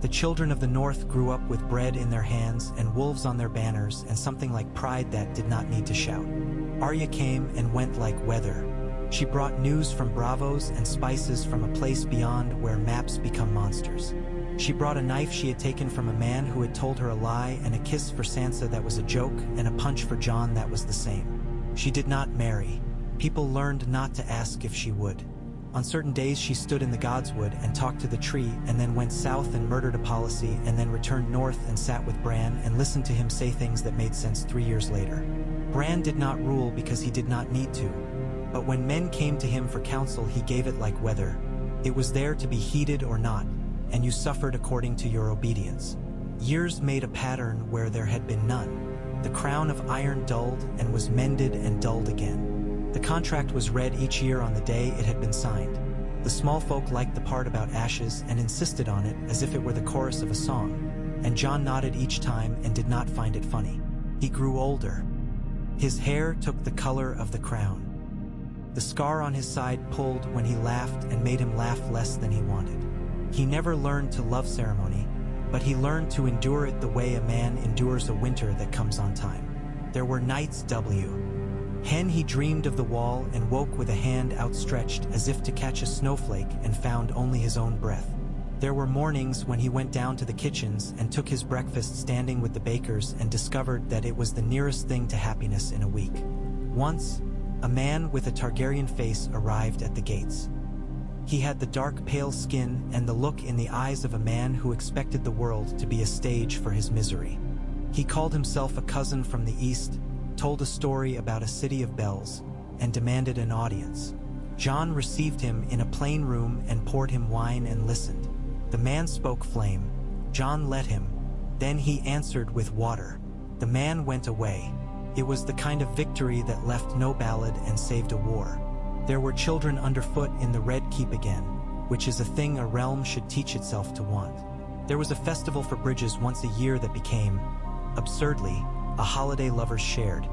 The children of the North grew up with bread in their hands and wolves on their banners and something like pride that did not need to shout. Arya came and went like weather. She brought news from bravos and spices from a place beyond where maps become monsters. She brought a knife she had taken from a man who had told her a lie and a kiss for Sansa that was a joke and a punch for Jon that was the same. She did not marry. People learned not to ask if she would. On certain days she stood in the Godswood and talked to the tree and then went south and murdered a policy and then returned north and sat with Bran and listened to him say things that made sense 3 years later. Bran did not rule because he did not need to. But when men came to him for counsel he gave it like weather. It was there to be heeded or not, and you suffered according to your obedience. Years made a pattern where there had been none. The crown of iron dulled and was mended and dulled again. The contract was read each year on the day it had been signed. The small folk liked the part about ashes and insisted on it as if it were the chorus of a song, and Jon nodded each time and did not find it funny. He grew older. His hair took the color of the crown. The scar on his side pulled when he laughed and made him laugh less than he wanted. He never learned to love ceremony, but he learned to endure it the way a man endures a winter that comes on time. There were nights Hen he dreamed of the wall and woke with a hand outstretched as if to catch a snowflake and found only his own breath. There were mornings when he went down to the kitchens and took his breakfast standing with the bakers and discovered that it was the nearest thing to happiness in a week. Once, a man with a Targaryen face arrived at the gates. He had the dark pale skin and the look in the eyes of a man who expected the world to be a stage for his misery. He called himself a cousin from the east, told a story about a city of bells, and demanded an audience. Jon received him in a plain room and poured him wine and listened. The man spoke flame. Jon let him. Then he answered with water. The man went away. It was the kind of victory that left no ballad and saved a war. There were children underfoot in the Red Keep again, which is a thing a realm should teach itself to want. There was a festival for bridges once a year that became, absurdly, a holiday lovers shared.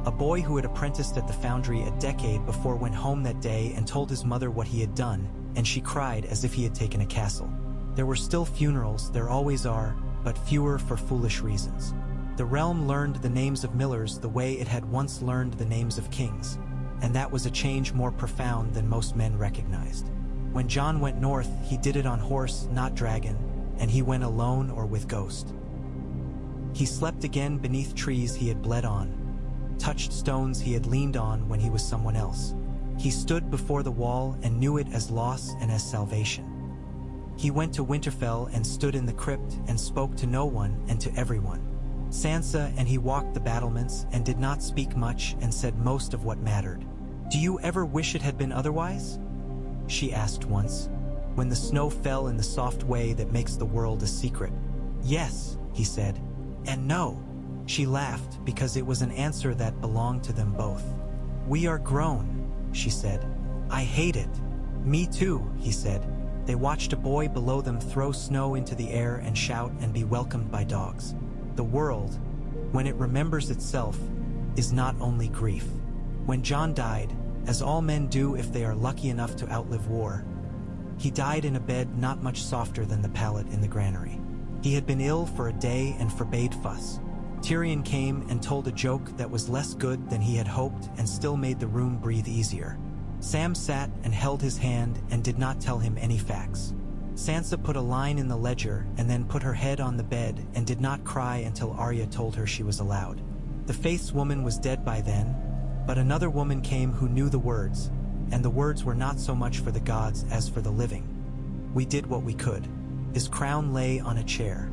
A boy who had apprenticed at the foundry a decade before went home that day and told his mother what he had done, and she cried as if he had taken a castle. There were still funerals, there always are, but fewer for foolish reasons. The realm learned the names of millers the way it had once learned the names of kings, and that was a change more profound than most men recognized. When Jon went north, he did it on horse, not dragon, and he went alone or with ghost. He slept again beneath trees he had bled on, touched stones he had leaned on when he was someone else. He stood before the wall and knew it as loss and as salvation. He went to Winterfell and stood in the crypt and spoke to no one and to everyone. Sansa and he walked the battlements and did not speak much and said most of what mattered. "Do you ever wish it had been otherwise?" she asked once, when the snow fell in the soft way that makes the world a secret. "Yes," he said. "And no." She laughed because it was an answer that belonged to them both. "We are grown," she said. "I hate it." "Me too," he said. They watched a boy below them throw snow into the air and shout and be welcomed by dogs. The world, when it remembers itself, is not only grief. When Jon died, as all men do if they are lucky enough to outlive war, he died in a bed not much softer than the pallet in the granary. He had been ill for a day and forbade fuss. Tyrion came and told a joke that was less good than he had hoped and still made the room breathe easier. Sam sat and held his hand and did not tell him any facts. Sansa put a line in the ledger and then put her head on the bed and did not cry until Arya told her she was allowed. The Faith's woman was dead by then, but another woman came who knew the words, and the words were not so much for the gods as for the living. We did what we could. His crown lay on a chair.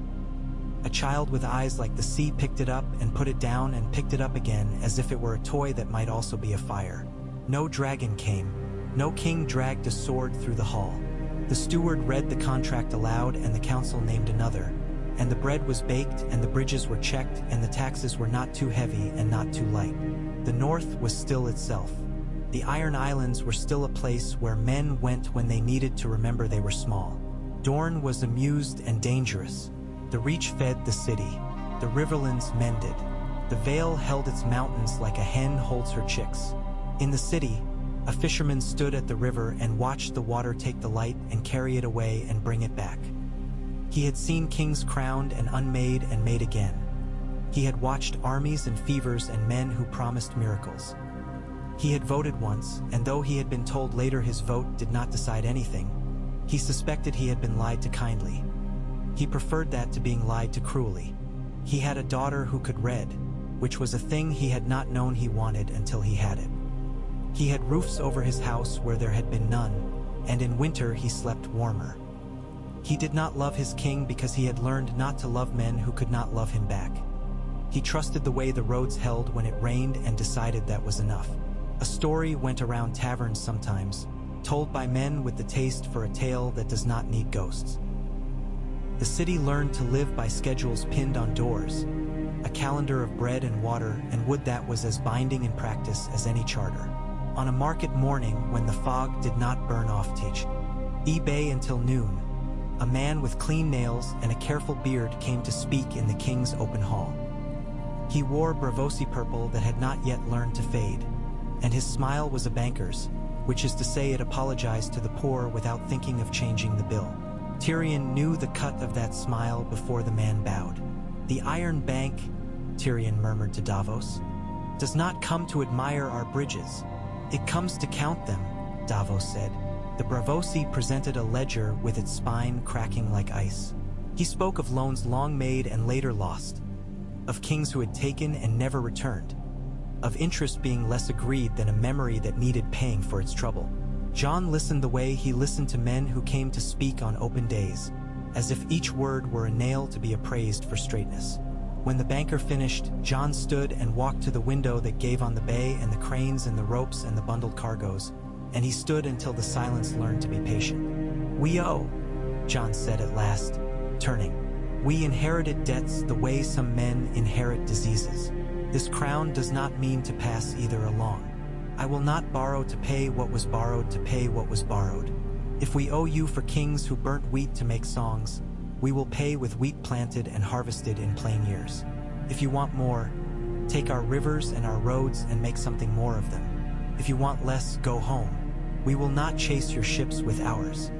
A child with eyes like the sea picked it up and put it down and picked it up again as if it were a toy that might also be a fire. No dragon came. No king dragged a sword through the hall. The steward read the contract aloud and the council named another. And the bread was baked and the bridges were checked and the taxes were not too heavy and not too light. The North was still itself. The Iron Islands were still a place where men went when they needed to remember they were small. Dorne was amused and dangerous. The Reach fed the city. The Riverlands mended. The Vale held its mountains like a hen holds her chicks. In the city, a fisherman stood at the river and watched the water take the light and carry it away and bring it back. He had seen kings crowned and unmade and made again. He had watched armies and fevers and men who promised miracles. He had voted once, and though he had been told later his vote did not decide anything, he suspected he had been lied to kindly. He preferred that to being lied to cruelly. He had a daughter who could read, which was a thing he had not known he wanted until he had it. He had roofs over his house where there had been none, and in winter he slept warmer. He did not love his king because he had learned not to love men who could not love him back. He trusted the way the roads held when it rained and decided that was enough. A story went around taverns sometimes, told by men with the taste for a tale that does not need ghosts. The city learned to live by schedules pinned on doors, a calendar of bread and water and wood that was as binding in practice as any charter. On a market morning when the fog did not burn off Teach eBay until noon, a man with clean nails and a careful beard came to speak in the king's open hall. He wore Braavosi purple that had not yet learned to fade, and his smile was a banker's, which is to say it apologized to the poor without thinking of changing the bill. Tyrion knew the cut of that smile before the man bowed. "The Iron Bank," Tyrion murmured to Davos, "does not come to admire our bridges. It comes to count them," Davos said. The Braavosi presented a ledger with its spine cracking like ice. He spoke of loans long made and later lost, of kings who had taken and never returned, of interest being less agreed than a memory that needed paying for its trouble. Jon listened the way he listened to men who came to speak on open days, as if each word were a nail to be appraised for straightness. When the banker finished, Jon stood and walked to the window that gave on the bay and the cranes and the ropes and the bundled cargoes, and he stood until the silence learned to be patient. "We owe," Jon said at last, turning. "We inherited debts the way some men inherit diseases. This crown does not mean to pass either along. I will not borrow to pay what was borrowed to pay what was borrowed. If we owe you for kings who burnt wheat to make songs, we will pay with wheat planted and harvested in plain years. If you want more, take our rivers and our roads and make something more of them. If you want less, go home. We will not chase your ships with ours.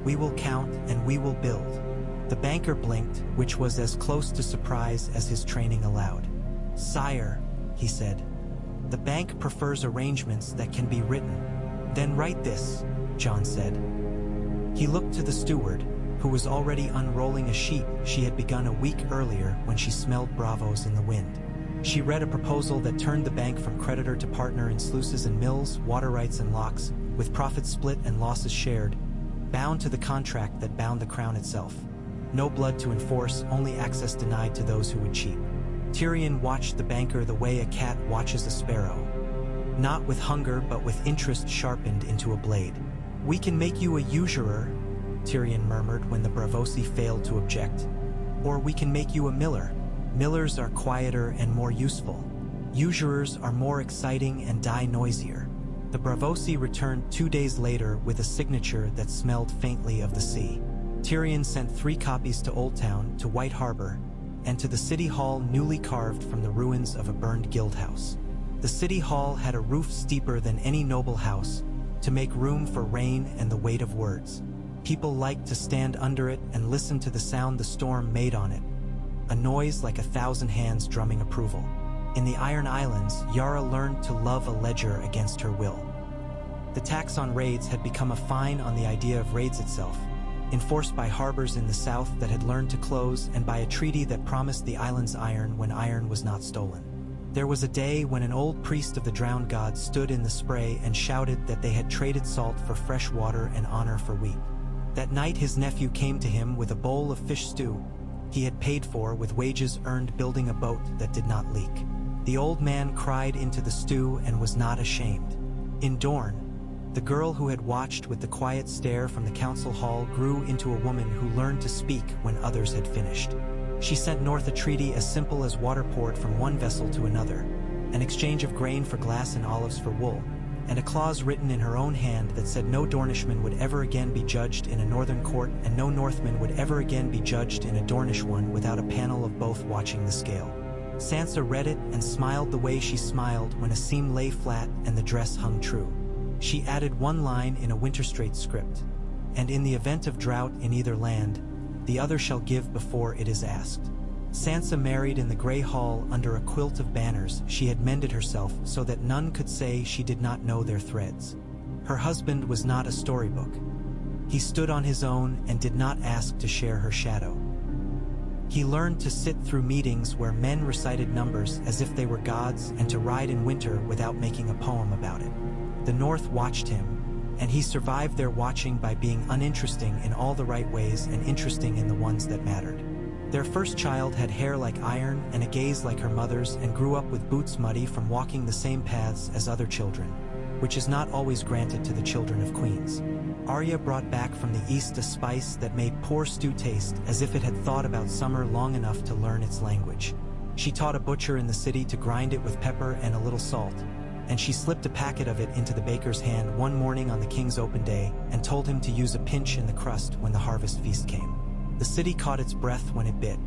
We will count and we will build." The banker blinked, which was as close to surprise as his training allowed. "Sire," he said, "the bank prefers arrangements that can be written." "Then write this," Jon said. He looked to the steward, who was already unrolling a sheet she had begun a week earlier when she smelled bravos in the wind. She read a proposal that turned the bank from creditor to partner in sluices and mills, water rights and locks, with profits split and losses shared, bound to the contract that bound the crown itself. No blood to enforce, only access denied to those who would cheat. Tyrion watched the banker the way a cat watches a sparrow. Not with hunger, but with interest sharpened into a blade. "We can make you a usurer," Tyrion murmured when the Braavosi failed to object. "Or we can make you a miller. Millers are quieter and more useful. Usurers are more exciting and die noisier." The Braavosi returned 2 days later with a signature that smelled faintly of the sea. Tyrion sent 3 copies to Oldtown, to White Harbor, and to the city hall newly carved from the ruins of a burned guild house. The city hall had a roof steeper than any noble house, to make room for rain and the weight of words. People liked to stand under it and listen to the sound the storm made on it, a noise like 1,000 hands drumming approval. In the Iron Islands, Yara learned to love a ledger against her will. The tax on raids had become a fine on the idea of raids itself, enforced by harbors in the south that had learned to close and by a treaty that promised the islands iron when iron was not stolen. There was a day when an old priest of the drowned god stood in the spray and shouted that they had traded salt for fresh water and honor for wheat. That night his nephew came to him with a bowl of fish stew he had paid for with wages earned building a boat that did not leak. The old man cried into the stew and was not ashamed. In Dorne, the girl who had watched with the quiet stare from the council hall grew into a woman who learned to speak when others had finished. She sent north a treaty as simple as water poured from one vessel to another, an exchange of grain for glass and olives for wool, and a clause written in her own hand that said no Dornishman would ever again be judged in a northern court and no Northman would ever again be judged in a Dornish one without a panel of both watching the scale. Sansa read it and smiled the way she smiled when a seam lay flat and the dress hung true. She added one line in a Winterstraight script, and in the event of drought in either land, the other shall give before it is asked. Sansa married in the Grey Hall under a quilt of banners she had mended herself so that none could say she did not know their threads. Her husband was not a storybook. He stood on his own and did not ask to share her shadow. He learned to sit through meetings where men recited numbers as if they were gods and to ride in winter without making a poem about it. The North watched him, and he survived their watching by being uninteresting in all the right ways and interesting in the ones that mattered. Their first child had hair like iron and a gaze like her mother's and grew up with boots muddy from walking the same paths as other children, which is not always granted to the children of queens. Arya brought back from the east a spice that made poor stew taste as if it had thought about summer long enough to learn its language. She taught a butcher in the city to grind it with pepper and a little salt, and she slipped a packet of it into the baker's hand one morning on the king's open day and told him to use a pinch in the crust when the harvest feast came. The city caught its breath when it bit.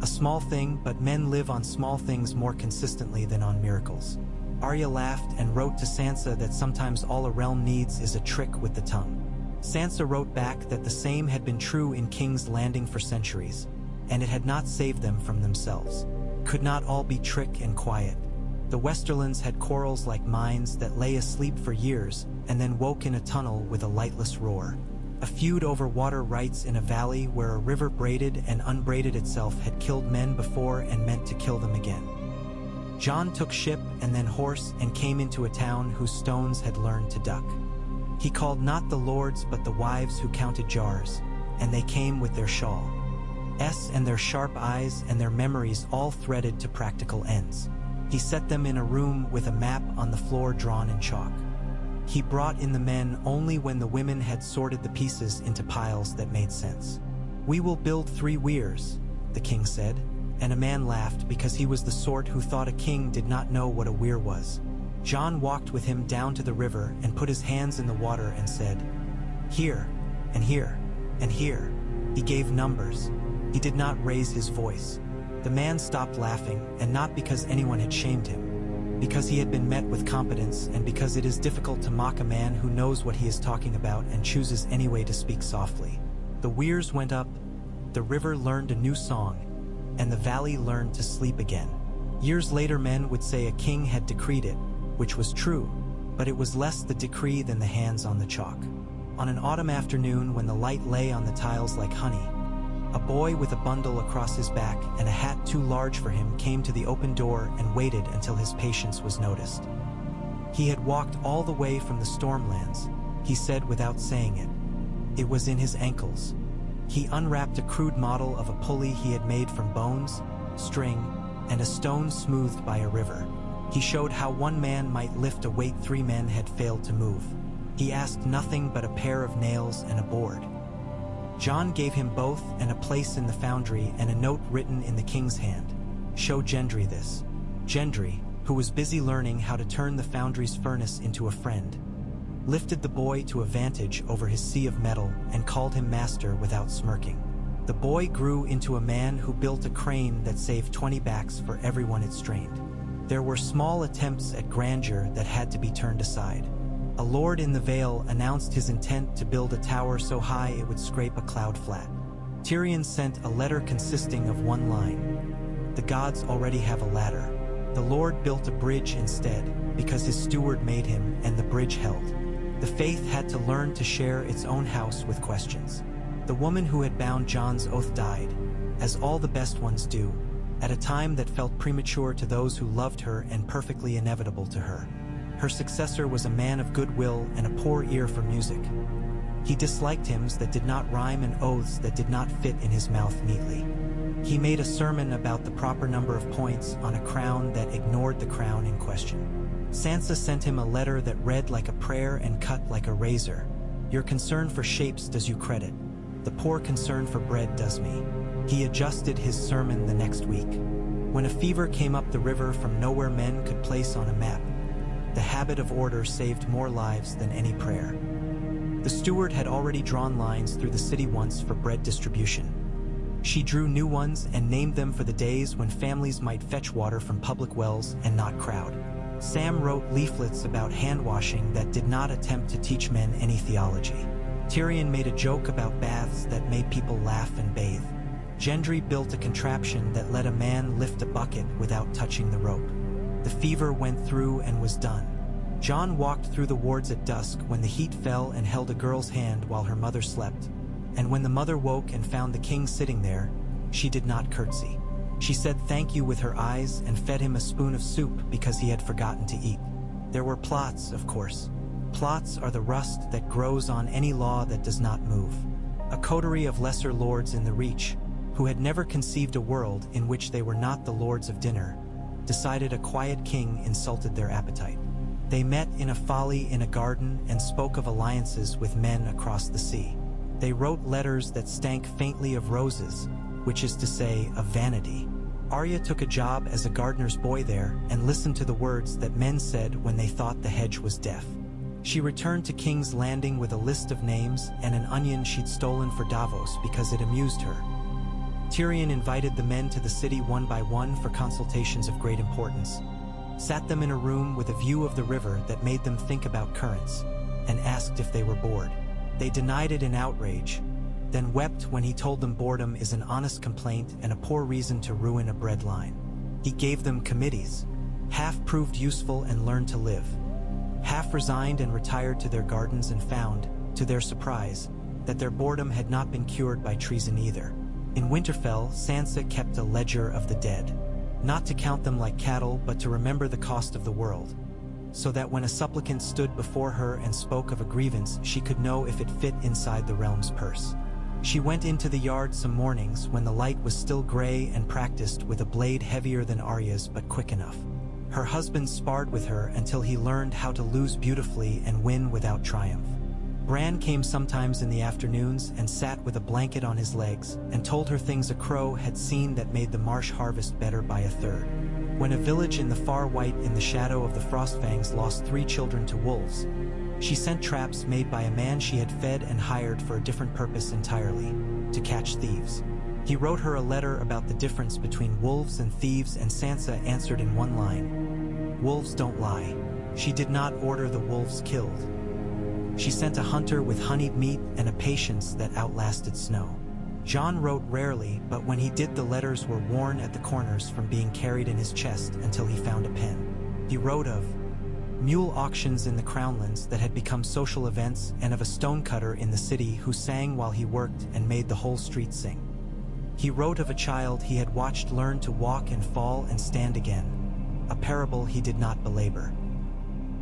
A small thing, but men live on small things more consistently than on miracles. Arya laughed and wrote to Sansa that sometimes all a realm needs is a trick with the tongue. Sansa wrote back that the same had been true in King's Landing for centuries, and it had not saved them from themselves. Could not all be trick and quiet? The Westerlands had corals like mines that lay asleep for years and then woke in a tunnel with a lightless roar. A feud over water rights in a valley where a river braided and unbraided itself had killed men before and meant to kill them again. Jon took ship and then horse and came into a town whose stones had learned to duck. He called not the lords but the wives who counted jars, and they came with their shawl. And their sharp eyes and their memories all threaded to practical ends. He set them in a room with a map on the floor drawn in chalk. He brought in the men only when the women had sorted the pieces into piles that made sense. "We will build 3 weirs," the king said, and a man laughed because he was the sort who thought a king did not know what a weir was. Jon walked with him down to the river and put his hands in the water and said, "Here, and here, and here." He gave numbers. He did not raise his voice. The man stopped laughing, and not because anyone had shamed him, because he had been met with competence and because it is difficult to mock a man who knows what he is talking about and chooses anyway to speak softly. The weirs went up, the river learned a new song, and the valley learned to sleep again. Years later men would say a king had decreed it, which was true, but it was less the decree than the hands on the chalk. On an autumn afternoon when the light lay on the tiles like honey, a boy with a bundle across his back and a hat too large for him came to the open door and waited until his patience was noticed. He had walked all the way from the Stormlands, he said without saying it. It was in his ankles. He unwrapped a crude model of a pulley he had made from bones, string, and a stone smoothed by a river. He showed how one man might lift a weight 3 men had failed to move. He asked nothing but a pair of nails and a board. Jon gave him both and a place in the foundry and a note written in the king's hand. Show Gendry this. Gendry, who was busy learning how to turn the foundry's furnace into a friend, lifted the boy to a vantage over his sea of metal and called him master without smirking. The boy grew into a man who built a crane that saved 20 backs for everyone it strained. There were small attempts at grandeur that had to be turned aside. A lord in the Vale announced his intent to build a tower so high it would scrape a cloud flat. Tyrion sent a letter consisting of 1 line. The gods already have a ladder. The Lord built a bridge instead, because his steward made him, and the bridge held. The faith had to learn to share its own house with questions. The woman who had bound Jon's oath died, as all the best ones do, at a time that felt premature to those who loved her and perfectly inevitable to her. Her successor was a man of goodwill and a poor ear for music. He disliked hymns that did not rhyme and oaths that did not fit in his mouth neatly. He made a sermon about the proper number of points on a crown that ignored the crown in question. Sansa sent him a letter that read like a prayer and cut like a razor. Your concern for shapes does you credit. The poor concern for bread does me. He adjusted his sermon the next week. When a fever came up the river from nowhere men could place on a map, the habit of order saved more lives than any prayer. The steward had already drawn lines through the city once for bread distribution. She drew new ones and named them for the days when families might fetch water from public wells and not crowd. Sam wrote leaflets about hand-washing that did not attempt to teach men any theology. Tyrion made a joke about baths that made people laugh and bathe. Gendry built a contraption that let a man lift a bucket without touching the rope. The fever went through and was done. Jon walked through the wards at dusk when the heat fell and held a girl's hand while her mother slept. And when the mother woke and found the king sitting there, she did not curtsy. She said thank you with her eyes and fed him a spoon of soup because he had forgotten to eat. There were plots, of course. Plots are the rust that grows on any law that does not move. A coterie of lesser lords in the Reach, who had never conceived a world in which they were not the lords of dinner, decided a quiet king insulted their appetite. They met in a folly in a garden and spoke of alliances with men across the sea. They wrote letters that stank faintly of roses, which is to say, of vanity. Arya took a job as a gardener's boy there and listened to the words that men said when they thought the hedge was deaf. She returned to King's Landing with a list of names and an onion she'd stolen for Davos because it amused her. Tyrion invited the men to the city one by one for consultations of great importance, sat them in a room with a view of the river that made them think about currents, and asked if they were bored. They denied it in outrage, then wept when he told them boredom is an honest complaint and a poor reason to ruin a bread line. He gave them committees. Half proved useful and learned to live. Half resigned and retired to their gardens and found, to their surprise, that their boredom had not been cured by treason either. In Winterfell, Sansa kept a ledger of the dead, not to count them like cattle but to remember the cost of the world, so that when a supplicant stood before her and spoke of a grievance she could know if it fit inside the realm's purse. She went into the yard some mornings when the light was still gray and practiced with a blade heavier than Arya's but quick enough. Her husband sparred with her until he learned how to lose beautifully and win without triumph. Bran came sometimes in the afternoons and sat with a blanket on his legs and told her things a crow had seen that made the marsh harvest better by a third. When a village in the far white in the shadow of the Frostfangs lost 3 children to wolves, she sent traps made by a man she had fed and hired for a different purpose entirely, to catch thieves. He wrote her a letter about the difference between wolves and thieves, and Sansa answered in one line, "Wolves don't lie." She did not order the wolves killed. She sent a hunter with honeyed meat and a patience that outlasted snow. Jon wrote rarely, but when he did, the letters were worn at the corners from being carried in his chest until he found a pen. He wrote of mule auctions in the Crownlands that had become social events, and of a stonecutter in the city who sang while he worked and made the whole street sing. He wrote of a child he had watched learn to walk and fall and stand again, a parable he did not belabor.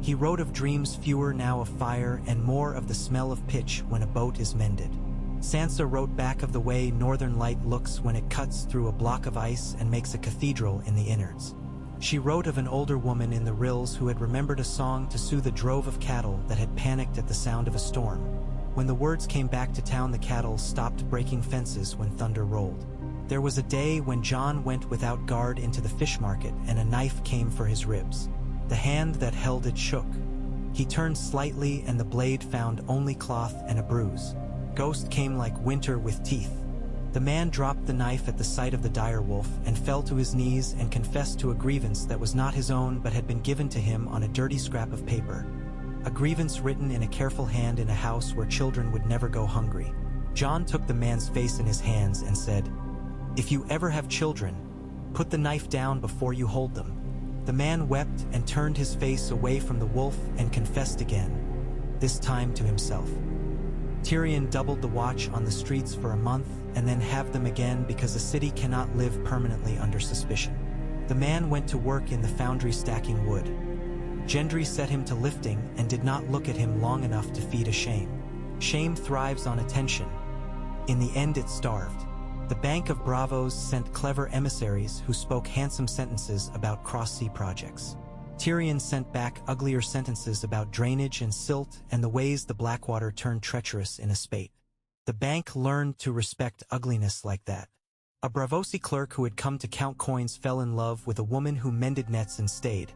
He wrote of dreams fewer now of fire and more of the smell of pitch when a boat is mended. Sansa wrote back of the way northern light looks when it cuts through a block of ice and makes a cathedral in the innards. She wrote of an older woman in the rills who had remembered a song to soothe a drove of cattle that had panicked at the sound of a storm. When the words came back to town, the cattle stopped breaking fences when thunder rolled. There was a day when Jon went without guard into the fish market and a knife came for his ribs. The hand that held it shook. He turned slightly and the blade found only cloth and a bruise. Ghost came like winter with teeth. The man dropped the knife at the sight of the dire wolf and fell to his knees and confessed to a grievance that was not his own but had been given to him on a dirty scrap of paper. A grievance written in a careful hand in a house where children would never go hungry. Jon took the man's face in his hands and said, "If you ever have children, put the knife down before you hold them." The man wept and turned his face away from the wolf and confessed again, this time to himself. Tyrion doubled the watch on the streets for a month and then halved them again because a city cannot live permanently under suspicion. The man went to work in the foundry stacking wood. Gendry set him to lifting and did not look at him long enough to feed a shame. Shame thrives on attention. In the end, it starved. The Bank of Bravos sent clever emissaries who spoke handsome sentences about cross-sea projects. Tyrion sent back uglier sentences about drainage and silt and the ways the Blackwater turned treacherous in a spate. The bank learned to respect ugliness like that. A Bravosi clerk who had come to count coins fell in love with a woman who mended nets and stayed.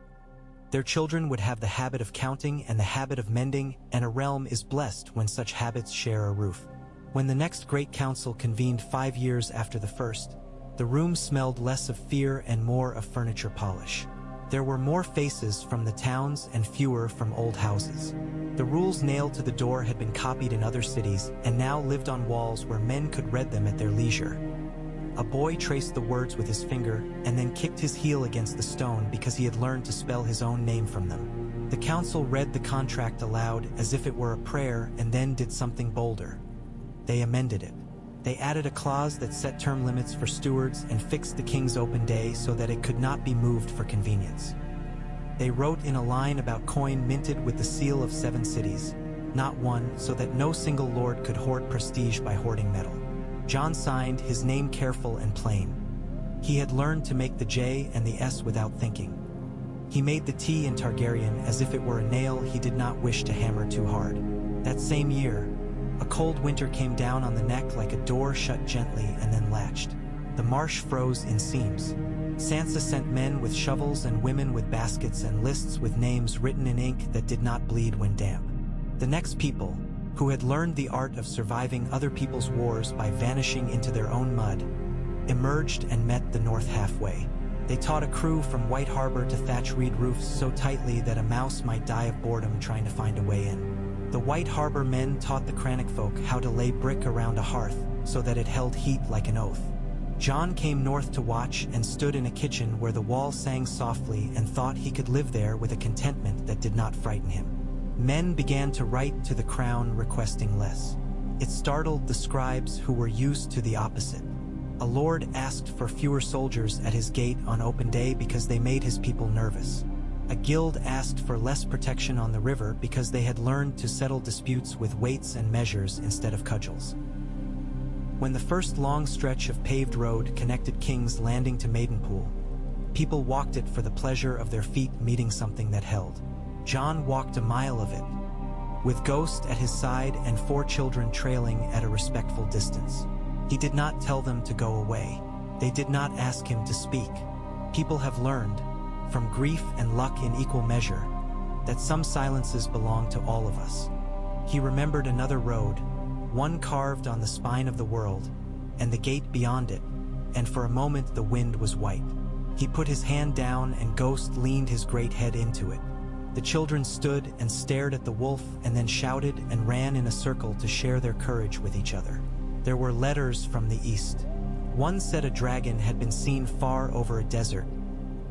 Their children would have the habit of counting and the habit of mending, and a realm is blessed when such habits share a roof. When the next great council convened 5 years after the first, the room smelled less of fear and more of furniture polish. There were more faces from the towns and fewer from old houses. The rules nailed to the door had been copied in other cities and now lived on walls where men could read them at their leisure. A boy traced the words with his finger and then kicked his heel against the stone because he had learned to spell his own name from them. The council read the contract aloud as if it were a prayer and then did something bolder. They amended it. They added a clause that set term limits for stewards and fixed the king's open day so that it could not be moved for convenience. They wrote in a line about coin minted with the seal of 7 cities, not one, so that no single lord could hoard prestige by hoarding metal. Jon signed, his name careful and plain. He had learned to make the J and the S without thinking. He made the T in Targaryen as if it were a nail he did not wish to hammer too hard. That same year, a cold winter came down on the neck like a door shut gently and then latched. The marsh froze in seams. Sansa sent men with shovels and women with baskets and lists with names written in ink that did not bleed when damp. The next people, who had learned the art of surviving other people's wars by vanishing into their own mud, emerged and met the North halfway. They taught a crew from White Harbor to thatch reed roofs so tightly that a mouse might die of boredom trying to find a way in. The White Harbor men taught the Crannoc folk how to lay brick around a hearth so that it held heat like an oath. Jon came north to watch and stood in a kitchen where the wall sang softly and thought he could live there with a contentment that did not frighten him. Men began to write to the crown requesting less. It startled the scribes who were used to the opposite. A lord asked for fewer soldiers at his gate on open day because they made his people nervous. A guild asked for less protection on the river because they had learned to settle disputes with weights and measures instead of cudgels. When the first long stretch of paved road connected King's Landing to Maidenpool, people walked it for the pleasure of their feet meeting something that held. Jon walked a mile of it, with Ghost at his side and 4 children trailing at a respectful distance. He did not tell them to go away. They did not ask him to speak. People have learned, from grief and luck in equal measure, that some silences belong to all of us. He remembered another road, one carved on the spine of the world, and the gate beyond it, and for a moment the wind was white. He put his hand down and Ghost leaned his great head into it. The children stood and stared at the wolf and then shouted and ran in a circle to share their courage with each other. There were letters from the east. One said a dragon had been seen far over a desert,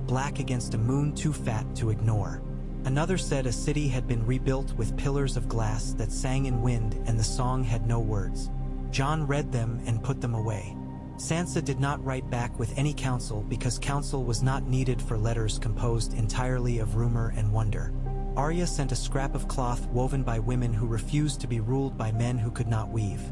black against a moon too fat to ignore. Another said a city had been rebuilt with pillars of glass that sang in wind and the song had no words. Jon read them and put them away. Sansa did not write back with any counsel because counsel was not needed for letters composed entirely of rumor and wonder. Arya sent a scrap of cloth woven by women who refused to be ruled by men who could not weave.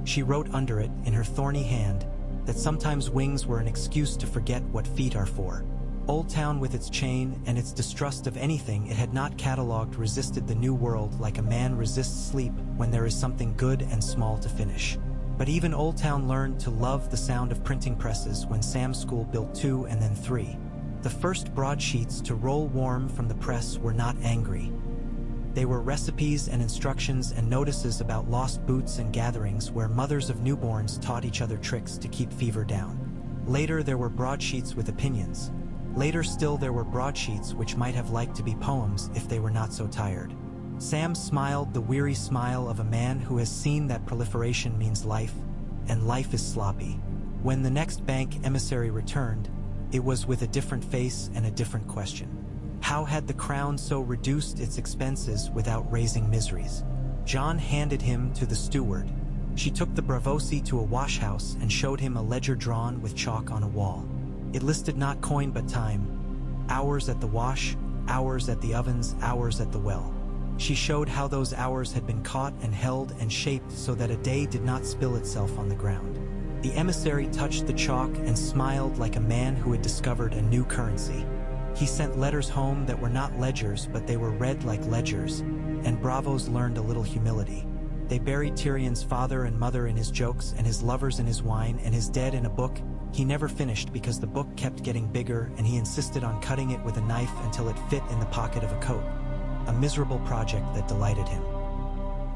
She wrote under it, in her thorny hand, that sometimes wings were an excuse to forget what feet are for. Oldtown with its chain and its distrust of anything it had not catalogued resisted the new world like a man resists sleep when there is something good and small to finish. But even Oldtown learned to love the sound of printing presses when Sam's school built 2 and then 3. The first broadsheets to roll warm from the press were not angry. They were recipes and instructions and notices about lost boots and gatherings where mothers of newborns taught each other tricks to keep fever down. Later there were broadsheets with opinions. Later still there were broadsheets which might have liked to be poems if they were not so tired. Sam smiled the weary smile of a man who has seen that proliferation means life, and life is sloppy. When the next bank emissary returned, it was with a different face and a different question. How had the crown so reduced its expenses without raising miseries? Jon handed him to the steward. She took the Bravosi to a washhouse and showed him a ledger drawn with chalk on a wall. It listed not coin but time, hours at the wash, hours at the ovens, hours at the well. She showed how those hours had been caught and held and shaped so that a day did not spill itself on the ground. The emissary touched the chalk and smiled like a man who had discovered a new currency. He sent letters home that were not ledgers, but they were read like ledgers, and Bravos learned a little humility. They buried Tyrion's father and mother in his jokes, and his lovers in his wine, and his dead in a book he never finished because the book kept getting bigger, and he insisted on cutting it with a knife until it fit in the pocket of a coat. A miserable project that delighted him.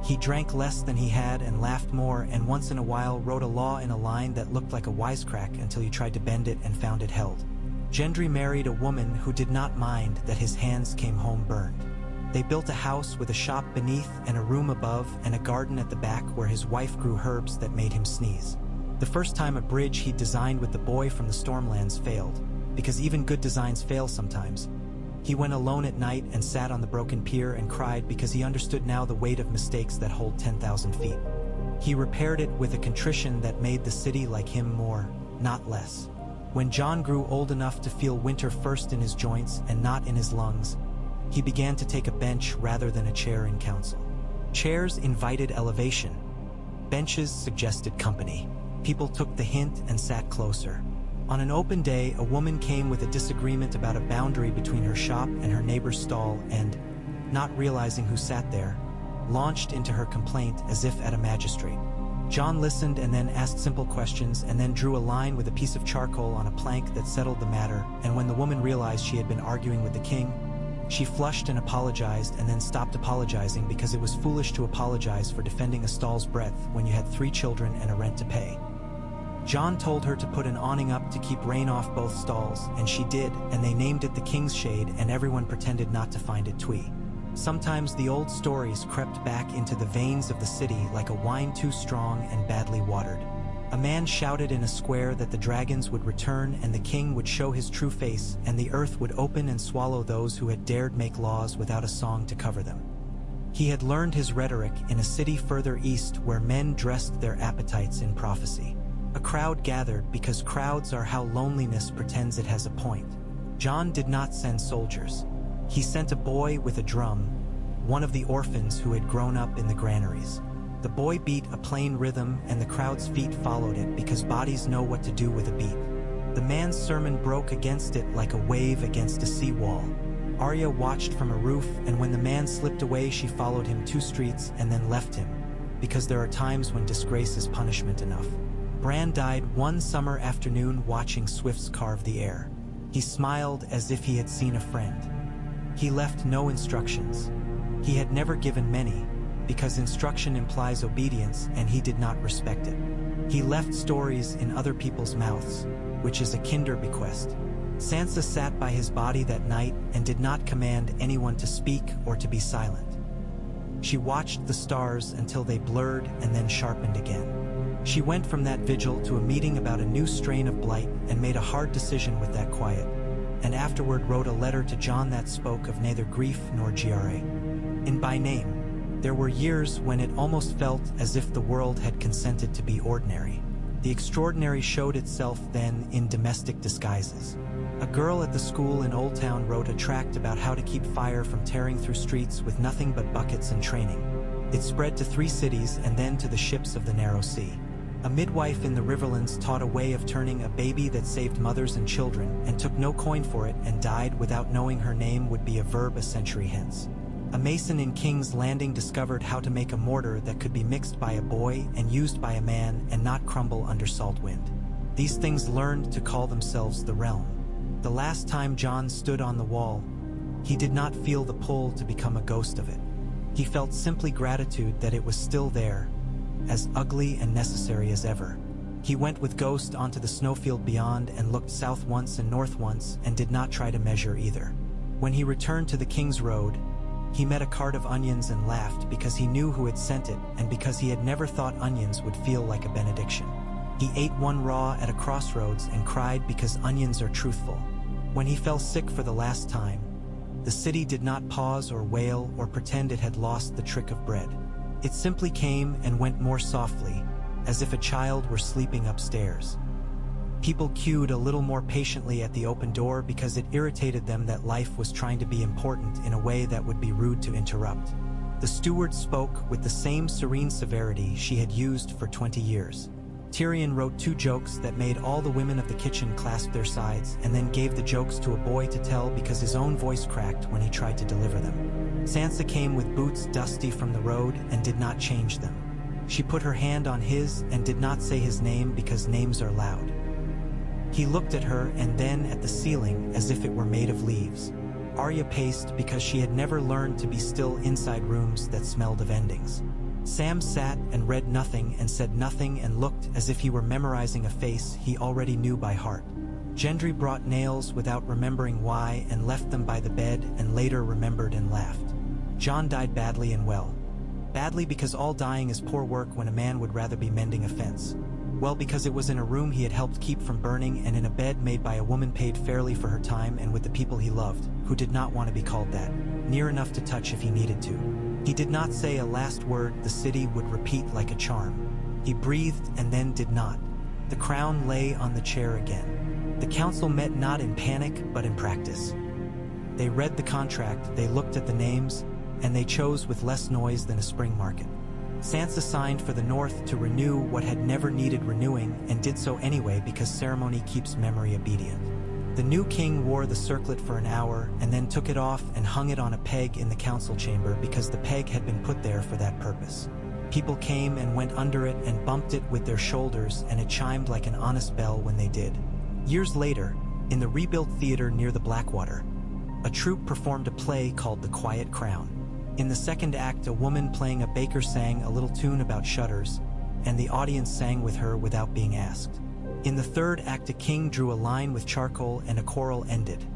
He drank less than he had and laughed more, and once in a while wrote a law in a line that looked like a wisecrack until you tried to bend it and found it held. Gendry married a woman who did not mind that his hands came home burned. They built a house with a shop beneath and a room above and a garden at the back where his wife grew herbs that made him sneeze. The first time a bridge he'd designed with the boy from the Stormlands failed, because even good designs fail sometimes. He went alone at night and sat on the broken pier and cried because he understood now the weight of mistakes that hold 10,000 feet. He repaired it with a contrition that made the city like him more, not less. When Jon grew old enough to feel winter first in his joints and not in his lungs, he began to take a bench rather than a chair in council. Chairs invited elevation. Benches suggested company. People took the hint and sat closer. On an open day, a woman came with a disagreement about a boundary between her shop and her neighbor's stall and, not realizing who sat there, launched into her complaint as if at a magistrate. Jon listened and then asked simple questions and then drew a line with a piece of charcoal on a plank that settled the matter, and when the woman realized she had been arguing with the king, she flushed and apologized and then stopped apologizing because it was foolish to apologize for defending a stall's breadth when you had 3 children and a rent to pay. Jon told her to put an awning up to keep rain off both stalls, and she did, and they named it the King's Shade, and everyone pretended not to find it twee. Sometimes the old stories crept back into the veins of the city like a wine too strong and badly watered. A man shouted in a square that the dragons would return and the king would show his true face, and the earth would open and swallow those who had dared make laws without a song to cover them. He had learned his rhetoric in a city further east where men dressed their appetites in prophecy. A crowd gathered because crowds are how loneliness pretends it has a point. Jon did not send soldiers. He sent a boy with a drum, one of the orphans who had grown up in the granaries. The boy beat a plain rhythm and the crowd's feet followed it because bodies know what to do with a beat. The man's sermon broke against it like a wave against a seawall. Arya watched from a roof, and when the man slipped away she followed him 2 streets and then left him, because there are times when disgrace is punishment enough. Bran died one summer afternoon watching swifts carve the air. He smiled as if he had seen a friend. He left no instructions. He had never given many, because instruction implies obedience and he did not respect it. He left stories in other people's mouths, which is a kinder bequest. Sansa sat by his body that night and did not command anyone to speak or to be silent. She watched the stars until they blurred and then sharpened again. She went from that vigil to a meeting about a new strain of blight and made a hard decision with that quiet, and afterward wrote a letter to Jon that spoke of neither grief nor Gra. In By Name, there were years when it almost felt as if the world had consented to be ordinary. The extraordinary showed itself then in domestic disguises. A girl at the school in Old Town wrote a tract about how to keep fire from tearing through streets with nothing but buckets and training. It spread to 3 cities and then to the ships of the Narrow Sea. A midwife in the Riverlands taught a way of turning a baby that saved mothers and children and took no coin for it and died without knowing her name would be a verb a century hence. A mason in King's Landing discovered how to make a mortar that could be mixed by a boy and used by a man and not crumble under salt wind. These things learned to call themselves the realm. The last time Jon stood on the wall, he did not feel the pull to become a ghost of it. He felt simply gratitude that it was still there, as ugly and necessary as ever. He went with Ghost onto the snowfield beyond and looked south once and north once and did not try to measure either. When he returned to the King's Road, he met a cart of onions and laughed because he knew who had sent it and because he had never thought onions would feel like a benediction. He ate one raw at a crossroads and cried because onions are truthful. When he fell sick for the last time, the city did not pause or wail or pretend it had lost the trick of bread. It simply came and went more softly, as if a child were sleeping upstairs. People queued a little more patiently at the open door because it irritated them that life was trying to be important in a way that would be rude to interrupt. The steward spoke with the same serene severity she had used for 20 years. Tyrion wrote 2 jokes that made all the women of the kitchen clasp their sides, and then gave the jokes to a boy to tell because his own voice cracked when he tried to deliver them. Sansa came with boots dusty from the road and did not change them. She put her hand on his and did not say his name because names are loud. He looked at her and then at the ceiling as if it were made of leaves. Arya paced because she had never learned to be still inside rooms that smelled of endings. Sam sat and read nothing and said nothing and looked as if he were memorizing a face he already knew by heart. Gendry brought nails without remembering why and left them by the bed and later remembered and laughed. Jon died badly and well. Badly because all dying is poor work when a man would rather be mending a fence. Well, because it was in a room he had helped keep from burning and in a bed made by a woman paid fairly for her time and with the people he loved, who did not want to be called that, near enough to touch if he needed to. He did not say a last word the city would repeat like a charm. He breathed and then did not. The crown lay on the chair again. The council met not in panic but in practice. They read the contract, they looked at the names, and they chose with less noise than a spring market. Sansa signed for the North to renew what had never needed renewing and did so anyway because ceremony keeps memory obedient. The new king wore the circlet for an hour and then took it off and hung it on a peg in the council chamber because the peg had been put there for that purpose. People came and went under it and bumped it with their shoulders, and it chimed like an honest bell when they did. Years later, in the rebuilt theater near the Blackwater, a troupe performed a play called The Quiet Crown. In the second act, a woman playing a baker sang a little tune about shutters, and the audience sang with her without being asked. In the third act, a king drew a line with charcoal and a choral ended.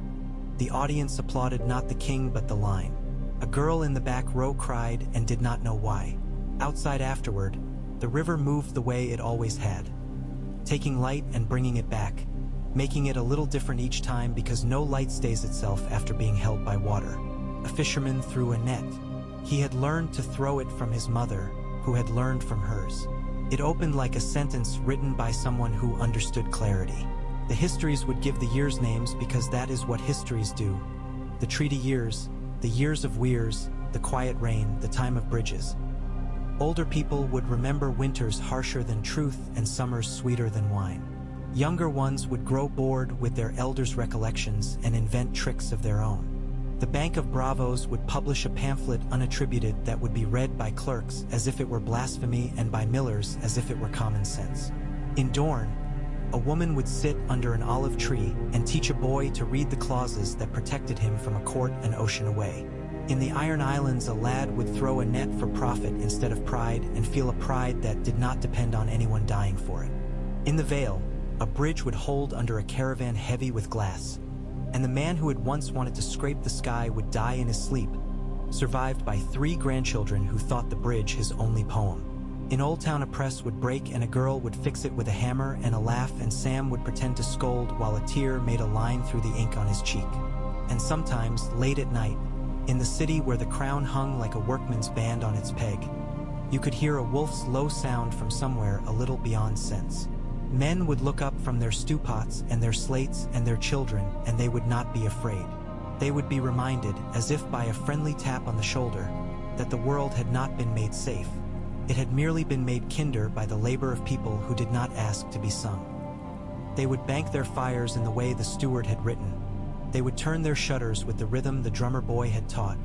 The audience applauded not the king but the line. A girl in the back row cried and did not know why. Outside afterward, the river moved the way it always had, taking light and bringing it back, making it a little different each time because no light stays itself after being held by water. A fisherman threw a net. He had learned to throw it from his mother, who had learned from hers. It opened like a sentence written by someone who understood clarity. The histories would give the years names because that is what histories do. The treaty years, the years of weirs, the quiet rain, the time of bridges. Older people would remember winters harsher than truth and summers sweeter than wine. Younger ones would grow bored with their elders' recollections and invent tricks of their own. The Bank of Bravos would publish a pamphlet unattributed that would be read by clerks as if it were blasphemy and by millers as if it were common sense. In Dorne, a woman would sit under an olive tree and teach a boy to read the clauses that protected him from a court an ocean away. In the Iron Islands, a lad would throw a net for profit instead of pride and feel a pride that did not depend on anyone dying for it. In the Vale, a bridge would hold under a caravan heavy with glass, and the man who had once wanted to scrape the sky would die in his sleep, survived by 3 grandchildren who thought the bridge his only poem. In Old Town, a press would break and a girl would fix it with a hammer and a laugh, and Sam would pretend to scold while a tear made a line through the ink on his cheek. And sometimes, late at night, in the city where the crown hung like a workman's band on its peg, you could hear a wolf's low sound from somewhere a little beyond sense. Men would look up from their stewpots and their slates and their children, and they would not be afraid. They would be reminded, as if by a friendly tap on the shoulder, that the world had not been made safe. It had merely been made kinder by the labor of people who did not ask to be sung. They would bank their fires in the way the steward had written. They would turn their shutters with the rhythm the drummer boy had taught,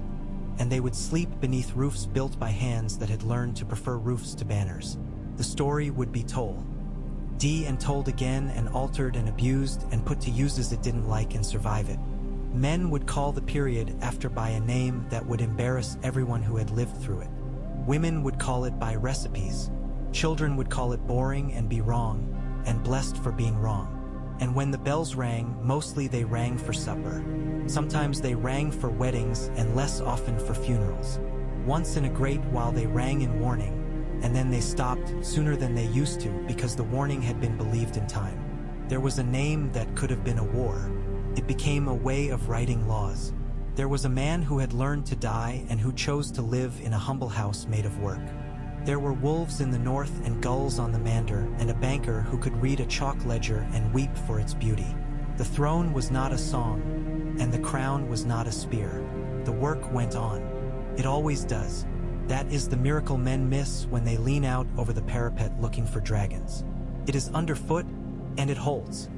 and they would sleep beneath roofs built by hands that had learned to prefer roofs to banners. The story would be told and told again and altered and abused and put to uses it didn't like and survive it. Men would call the period after by a name that would embarrass everyone who had lived through it. Women would call it by recipes. Children would call it boring and be wrong, and blessed for being wrong. And when the bells rang, mostly they rang for supper. Sometimes they rang for weddings and less often for funerals. Once in a great while they rang in warning, and then they stopped sooner than they used to because the warning had been believed in time. There was a name that could have been a war. It became a way of writing laws. There was a man who had learned to die and who chose to live in a humble house made of work. There were wolves in the north and gulls on the Mander, and a banker who could read a chalk ledger and weep for its beauty. The throne was not a song, and the crown was not a spear. The work went on. It always does. That is the miracle men miss when they lean out over the parapet looking for dragons. It is underfoot, and it holds.